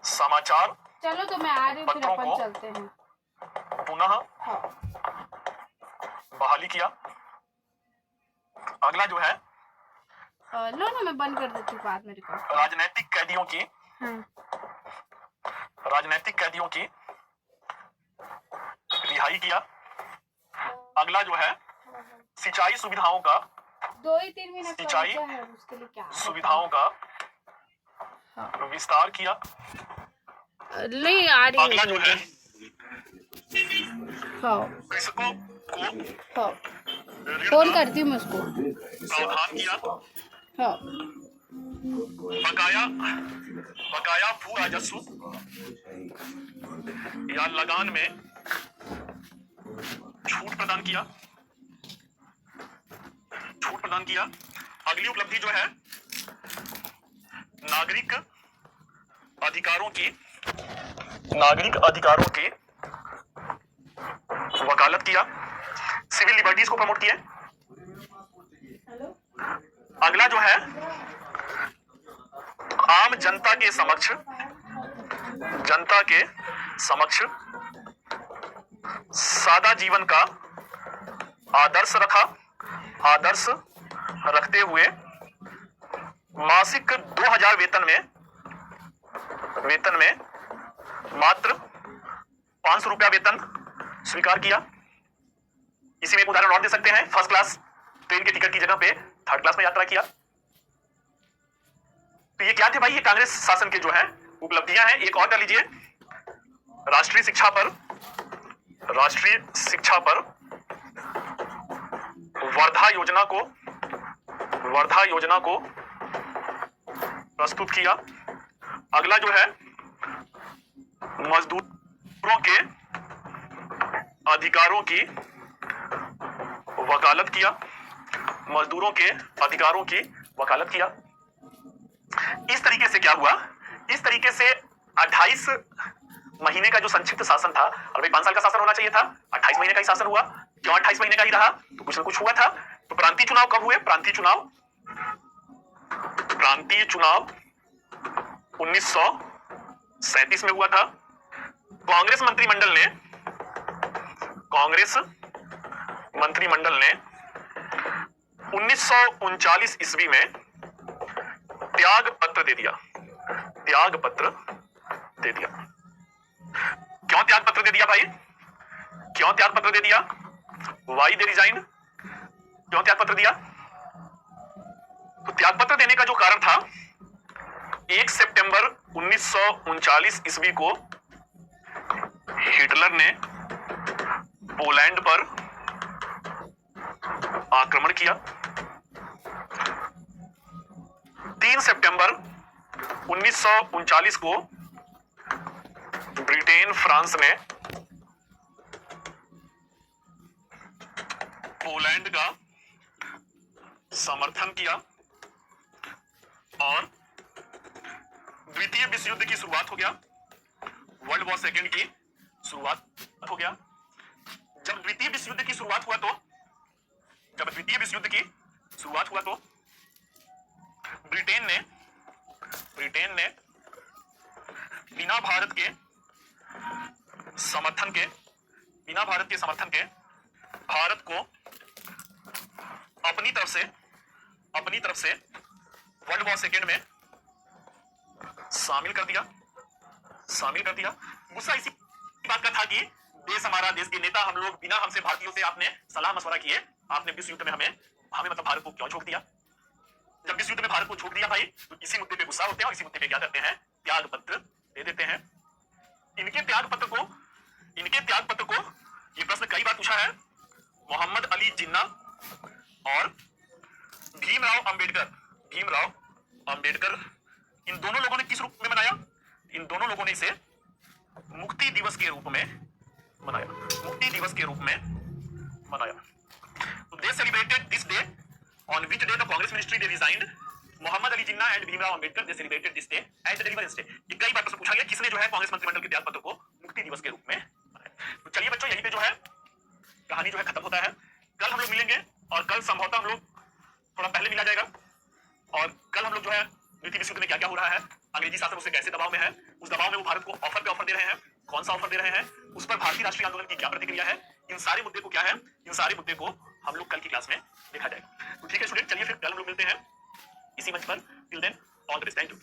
समाचार चलो तो मैं आ रही हूँ, फिर अपन चलते हैं। पुनः हाँ। बहाली किया। अगला जो है, लो ना मैं बंद कर देती हूँ बाद में रिकॉर्ड। राजनीतिक कैदियों की, हाँ। राजनीतिक कैदियों की रिहाई किया। अगला जो है, सिंचाई सुविधाओं का, 2-3 मिनट सिंचाई है उसके लिए क्या सुविधाओं का विस्तार किया। नहीं आ रही। अगला जो है, हाँ कृषकों को हाँ फोन करती हूँ मैं उसको। प्रावधान किया। हाँ। बकाया भू राजस्व या लगान में छूट प्रदान किया, छूट प्रदान किया। अगली उपलब्धि जो है, नागरिक अधिकारों की वकालत किया, सिविल लिबर्टीज को प्रमोट किया। अगला जो है, आम जनता के समक्ष सादा जीवन का आदर्श रखते हुए मासिक 2000 वेतन में मात्र 500 रुपया वेतन स्वीकार किया। इसी में एक उदाहरण और दे सकते हैं, फर्स्ट क्लास ट्रेन के टिकट की जगह पे थर्ड क्लास में यात्रा किया। तो ये क्या थे भाई, ये कांग्रेस शासन के जो है उपलब्धियां हैं। एक और कर लीजिए, राष्ट्रीय शिक्षा पर वर्धा योजना को प्रस्तुत किया। अगला जो है मजदूरों के अधिकारों की वकालत किया। इस तरीके से क्या हुआ, इस तरीके से 28 महीने का जो संक्षिप्त शासन था, और भाई 5 साल का शासन होना चाहिए था, 28 महीने का ही शासन हुआ। क्यों 28 महीने का ही रहा, तो कुछ ना कुछ हुआ था। तो प्रांतीय चुनाव कब हुए, प्रांतीय चुनाव 1937 में हुआ था। कांग्रेस मंत्रिमंडल ने 1939 ईस्वी में त्याग पत्र दे दिया। क्यों त्याग पत्र दे दिया भाई, क्यों त्याग पत्र दे दिया, वाई दे रिजाइन, क्यों त्याग पत्र दिया? तो त्याग पत्र देने का जो कारण था, 1 सितंबर 1939 ईस्वी को हिटलर ने पोलैंड पर आक्रमण किया। 3 सितंबर 1939 को ब्रिटेन फ्रांस ने पोलैंड का समर्थन किया और द्वितीय विश्व युद्ध की शुरुआत हो गया। वर्ल्ड वॉर सेकेंड की शुरुआत हो गया। जब द्वितीय विश्व युद्ध की शुरुआत हुआ तो ब्रिटेन ने बिना भारत के समर्थन के भारत को अपनी तरफ से वर्ल्ड वॉर सेकेंड में शामिल कर दिया। गुस्सा इसी बात का था कि देश हमारा, देश के नेता हम लोग, बिना हमसे भारतीयों से आपने सलाह मशवरा किए आपने विश्व युद्ध में हमें मतलब भारत को क्यों झोंक दिया? जब विश्व युद्ध में भारत को झोंक दिया भाई, तो इसी मुद्दे पे गुस्सा होते हैं और इसी मुद्दे पे क्या करते हैं, त्याग पत्र दे देते हैं। इनके त्याग पत्र को ये प्रश्न कई बार पूछा है। मोहम्मद अली जिन्ना और भीमराव अंबेडकर, इन दोनों लोगों ने किस रूप में मनाया? इन दोनों लोगों ने इसे मुक्ति दिवस के रूप में मनाया। तो they celebrated this day on which day the Congress ministry they resigned. Mohammad Ali Jinnah and Bhimrao Ambedkar they celebrated this day as the deliverance day. ये कई बार प्रश्न पूछा गया, किसने जो है कांग्रेस मंत्रिमंडल के त्याग पत्र को मुक्ति दिवस के रूप में मनाया। तो चलिए बच्चों, यहीं पे जो है कहानी जो है खत्म होता है। कल हम लोग मिलेंगे और कल संभवतः हम लोग थोड़ा पहले मिला जाएगा, और कल हम लोग जो है द्वितीय विश्व युद्ध में क्या क्या हो रहा है, अंग्रेजी शासन उसे कैसे दबाव में है, उस दबाव में वो भारत को ऑफर दे रहे हैं, कौन सा ऑफर दे रहे हैं, उस पर भारतीय राष्ट्रीय आंदोलन की क्या प्रतिक्रिया है, इन सारे मुद्दे को क्या है, इन सारे मुद्दे को हम लोग कल की क्लास में देखा जाएगा। तो ठीक है स्टूडेंट, चलिए फिर कल हम लोग मिलते हैं इसी मंच पर। Till then all the best, thank you.